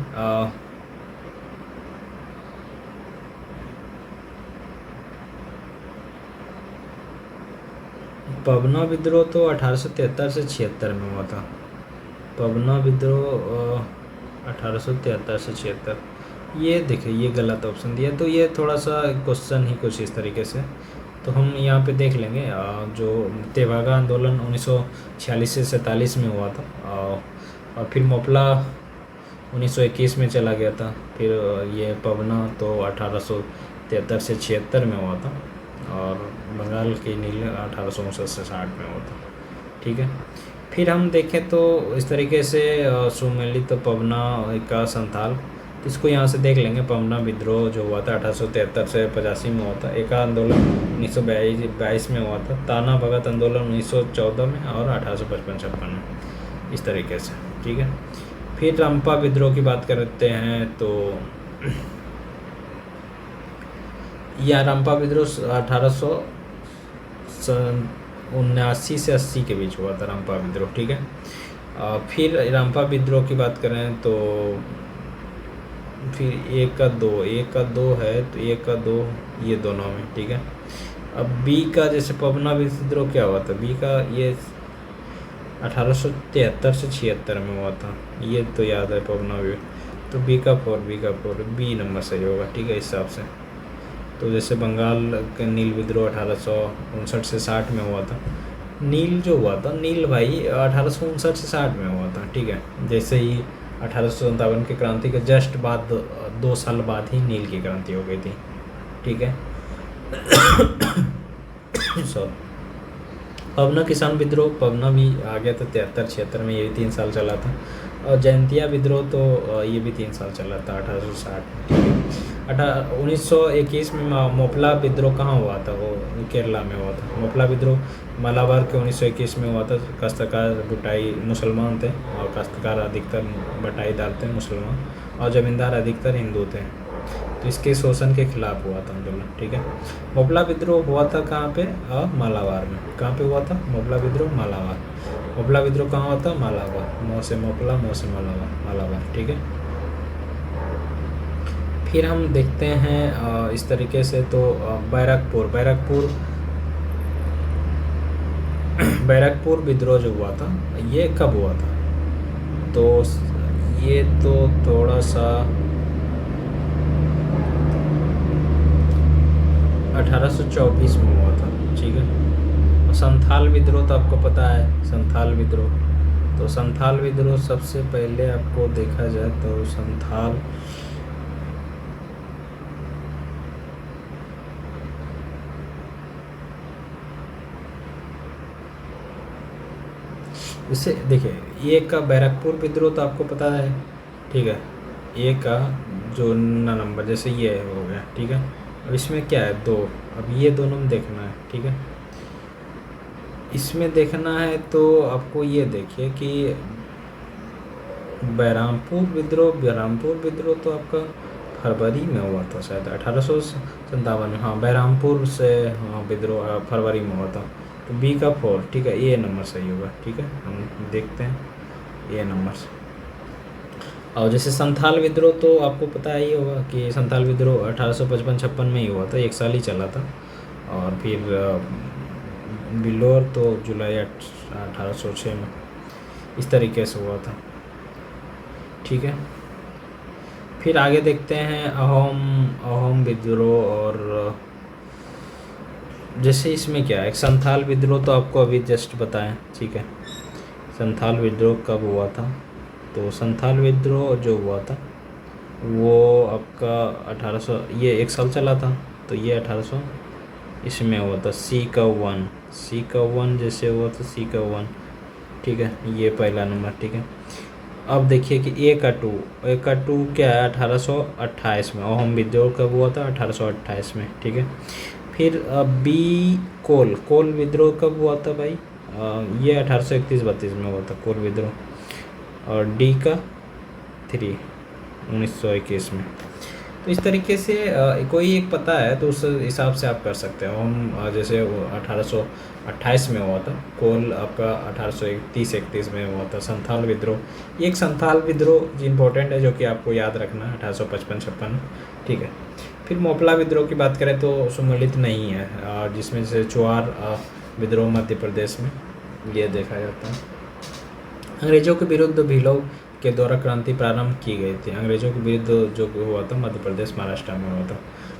पबना विद्रोह तो 1873 से 76 में हुआ था। पबना विद्रोह 1873 से 76। ये देखिए ये गलत ऑप्शन दिया, तो ये थोड़ा सा क्वेश्चन ही कुछ इस तरीके से, तो हम यहाँ पे देख लेंगे जो तेभागा आंदोलन 1946 से 47 में हुआ था, और फिर मोपला 1921 में चला गया था, फिर ये पवना तो 1873 से 76 में हुआ था, और बंगाल की नील 1859 से 60 में हुआ था। ठीक है, फिर हम देखें तो इस तरीके से सुमेलित पवना का संथाल, तो इसको यहाँ से देख लेंगे। पवना विद्रोह जो हुआ था 1873 से 85 में हुआ था। एका आंदोलन 1922 में हुआ था। ताना भगत आंदोलन 1914 में और 1855-56 में, इस तरीके से। ठीक है, फिर रंपा विद्रोह की बात करते हैं तो यह रंपा विद्रोह 1879 से 80 के बीच हुआ था रंपा विद्रोह। ठीक है, फिर रंपा विद्रोह की बात करें तो फिर 1 का 2 है, तो 1 का 2 ये दोनों में। ठीक है, अब बी का जैसे पवना विद्रोह क्या हुआ था, बी का ये 1873 से 76 में हुआ था, ये तो याद है पवना भी, तो बी का 4 बी नंबर सही होगा। ठीक है, इस हिसाब से। तो जैसे बंगाल का नील विद्रोह 1859 से 60 में हुआ था। नील जो हुआ था, नील भाई 1859 से 60 में हुआ था। ठीक है, जैसे ही 1857 की क्रांति के जस्ट बाद 2 साल बाद ही नील की क्रांति हो गई थी। ठीक है, सॉरी। पवना किसान विद्रोह, पवना भी आ गया था 73-76 में, ये भी 3 साल चला था। और जयंतिया विद्रोह तो ये भी 3 साल चला था 1860 में। 1921 में मोपला विद्रोह कहाँ हुआ था, वो केरला में हुआ था। मोपला विद्रोह मालाबार के 1921 में हुआ था। काश्तकार बुटाई मुसलमान थे, और काश्तकार अधिकतर बटाई डालते मुसलमान, और ज़मींदार अधिकतर हिंदू थे, तो इसके शोषण के खिलाफ हुआ था आंदोलन। ठीक है, मोपला विद्रोह हुआ था कहाँ पे, मालाबार में। कहाँ पे हुआ था मोपला विद्रोह, मालाबार। मोपला विद्रोह कहाँ हुआ था, मालाबार। मो से मोपला, मो से मालाबार। ठीक है, फिर हम देखते हैं इस तरीके से तो बैरकपुर विद्रोह जो हुआ था, ये कब हुआ था, तो ये तो थोड़ा सा 1824 में हुआ था। ठीक है, संथाल विद्रोह तो आपको पता है, संथाल विद्रोह। तो संथाल विद्रोह सबसे पहले आपको देखा जाए तो संथाल इसे देखिए, ये का बैरकपुर विद्रोह तो आपको पता है। ठीक है, ये का जो नंबर जैसे ये हो गया। ठीक है, अब इसमें क्या है 2, अब ये दोनों में देखना है। ठीक है, इसमें देखना है तो आपको ये देखिए कि बहरामपुर विद्रोह तो आपका फरवरी में हुआ था शायद 1857 में। हाँ, बहरामपुर से हाँ विद्रोह फरवरी में हुआ था, तो बी का 4। ठीक है, ए नंबर सही होगा। ठीक है, हम देखते हैं ए नंबर। और जैसे संथाल विद्रोह तो आपको पता ही होगा कि संथाल विद्रोह 1855-56 में ही हुआ था, 1 साल ही चला था। और फिर बिलोर तो जुलाई 1806 में, इस तरीके से हुआ था। ठीक है, फिर आगे देखते हैं अहोम विद्रोह। और जैसे इसमें क्या है, एक संथाल विद्रोह तो आपको अभी जस्ट बताएं। ठीक है, संथाल विद्रोह कब हुआ था, तो संथाल विद्रोह जो हुआ था वो आपका 1800, ये 1 साल चला था, तो ये 1800 इसमें हुआ था। सी का 1 जैसे हुआ था, सी का 1। ठीक है, ये पहला नंबर। ठीक है, अब देखिए कि ए का 2 क्या है 1828 में। अहोम विद्रोह कब हुआ था, 1828 में। ठीक है, फिर बी कोल विद्रोह कब हुआ था भाई, ये 1831-32 में हुआ था कोल विद्रोह। और डी का 3 1921 में। तो इस तरीके से कोई एक पता है तो उस हिसाब से आप कर सकते हो। हम जैसे 1828 में हुआ था कोल, आपका 1830-31 में हुआ था संथाल विद्रोह। एक संथाल विद्रोह इम्पोर्टेंट है जो कि आपको याद रखना है 1855-56। ठीक है, फिर मोपला विद्रोह की बात करें तो सुमेलित नहीं है, जिसमें जैसे चुआर विद्रोह मध्य प्रदेश में ये देखा जाता है। अंग्रेजों के विरुद्ध के द्वारा क्रांति प्रारंभ की गई थी। अंग्रेजों के विरुद्ध जो हुआ था मध्य प्रदेश महाराष्ट्र में हुआ था।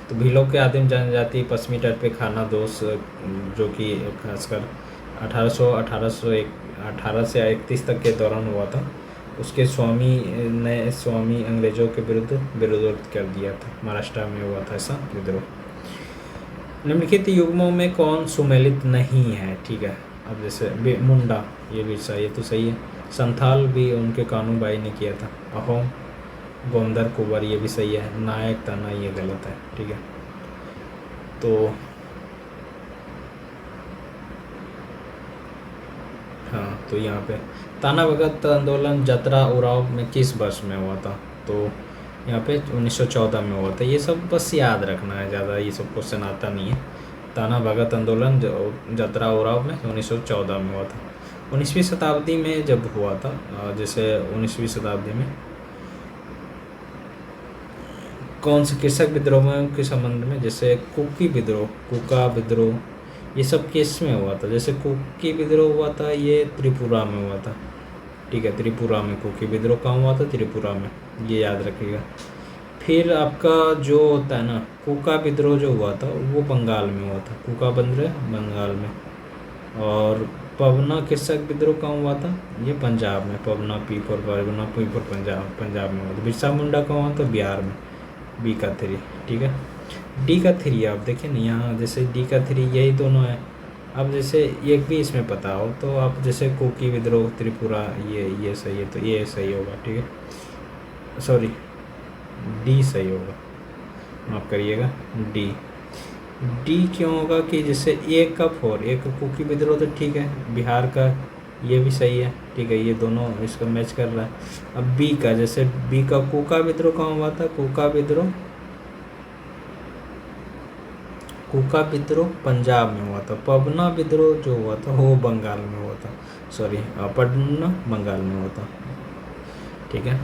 तो भीलों के आदिम जनजाति पश्चिमी तट पे खाना दोष जो कि खासकर 1800 से 31 तक के दौरान हुआ था, उसके स्वामी अंग्रेजों के विरुद्ध विरोध कर दिया था। महाराष्ट्र में हुआ था ऐसा विद्रोह। निम्नलिखित युग्मों में कौन सुमेलित नहीं है? ठीक है, अब जैसे मुंडा, ये भी सही है, तो सही है। संथाल भी उनके कानूबाई ने किया था। अहोम, गोंदर, कुंवर, ये भी सही है। नायक, तना, ये गलत है। ठीक है, तो हाँ, तो यहाँ पे ताना भगत आंदोलन जतरा उराव में किस वर्ष में हुआ था? तो यहाँ पे 1914 में हुआ था। ये सब बस याद रखना है, ज़्यादा ये सब क्वेश्चन आता नहीं है। ताना भगत आंदोलन जतरा उराव में 1914 में हुआ था। 19वीं शताब्दी में जब हुआ था, जैसे 19वीं शताब्दी में कौन से कृषक विद्रोहों के संबंध में, जैसे कुकी विद्रोह, कुका विद्रोह, ये सब किस में हुआ था? जैसे कुकी विद्रोह हुआ था ये त्रिपुरा में हुआ था। ठीक है, त्रिपुरा में कुकी विद्रोह कहाँ हुआ था? त्रिपुरा में, ये याद रखिएगा। फिर आपका जो होता है ना, कुका विद्रोह जो हुआ था वो बंगाल में हुआ था। कुका विद्रोह बंगाल में। और पवना कृषक विद्रोह कहाँ हुआ था? ये पंजाब में। पवना, पी फॉर पंजाब में हुआ था। बिरसा मुंडा कहाँ हुआ था? बिहार में। बी का 3। ठीक है, डी का 3 आप देखें ना, यहाँ जैसे डी का 3 यही दोनों है। अब जैसे एक भी इसमें पता हो तो आप जैसे कुकी विद्रोह त्रिपुरा, ये सही है, तो ये सही होगा। ठीक है, सॉरी, डी सही होगा, माफ़ करिएगा, डी क्यों होगा कि जैसे एक का 4, एक का कुकी विद्रोह, तो ठीक है, बिहार का ये भी सही है। ठीक है, ये दोनों इसका मैच कर रहा है। अब बी का, जैसे बी का कुका विद्रोह कहाँ हुआ था? कुका विद्रोह पंजाब में हुआ था। पवना विद्रोह जो हुआ था वो बंगाल में हुआ था। सॉरी, पटना बंगाल में हुआ था। ठीक है,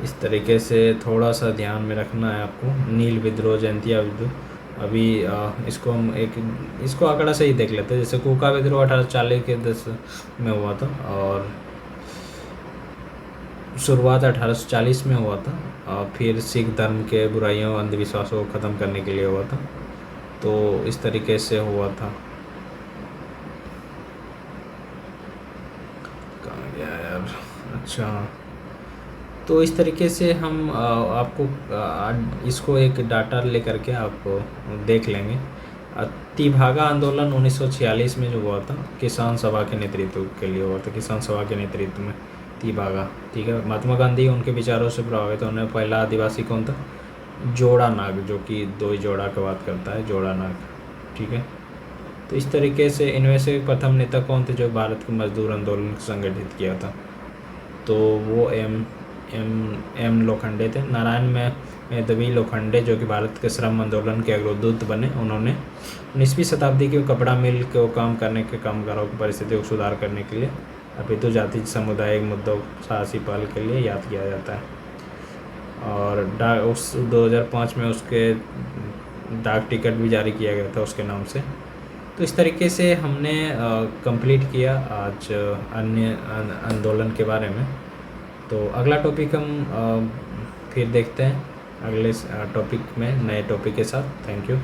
इस तरीके से थोड़ा सा ध्यान में रखना है आपको। नील विद्रोह, जयंतिया विद्रोह, अभी इसको हम इसको आंकड़ा से ही देख लेते हैं। जैसे कुका विद्रोह 1840 के 10 में हुआ था और शुरुआत 1840 में हुआ था। और फिर सिख धर्म के बुराइयों, अंधविश्वासों को ख़त्म करने के लिए हुआ था। तो इस तरीके से हुआ था। कहाँ गया यार? अच्छा, तो इस तरीके से हम आपको इसको एक डाटा लेकर के आप देख लेंगे। तिभागा आंदोलन 1946 में जो हुआ था, किसान सभा के नेतृत्व के लिए हुआ था। किसान सभा के नेतृत्व में तिभागा। ठीक है, महात्मा गांधी उनके विचारों से प्रभावित होने पहला आदिवासी कौन था? जोड़ा नाग, जो कि 2 जोड़ा की बात करता है, जोड़ा नाग। ठीक है, तो इस तरीके से इनमें से प्रथम नेता कौन थे जो भारत के मजदूर आंदोलन को संगठित किया था? तो वो एम लोखंडे थे। नारायण में मेधावी लोखंडे, जो कि भारत के श्रम आंदोलन के अग्रदूत बने, उन्होंने 19वीं शताब्दी के कपड़ा मिल को काम करने के कामगारों की परिस्थितियों को सुधार करने के लिए अपितु जाति सामुदायिक मुद्दों साहसी पहल के लिए याद किया जाता है। और 2005 में उसके डाक टिकट भी जारी किया गया था उसके नाम से। तो इस तरीके से हमने कंप्लीट किया आज अन्य आंदोलन के बारे में। तो अगला टॉपिक हम फिर देखते हैं अगले टॉपिक में, नए टॉपिक के साथ। Thank you.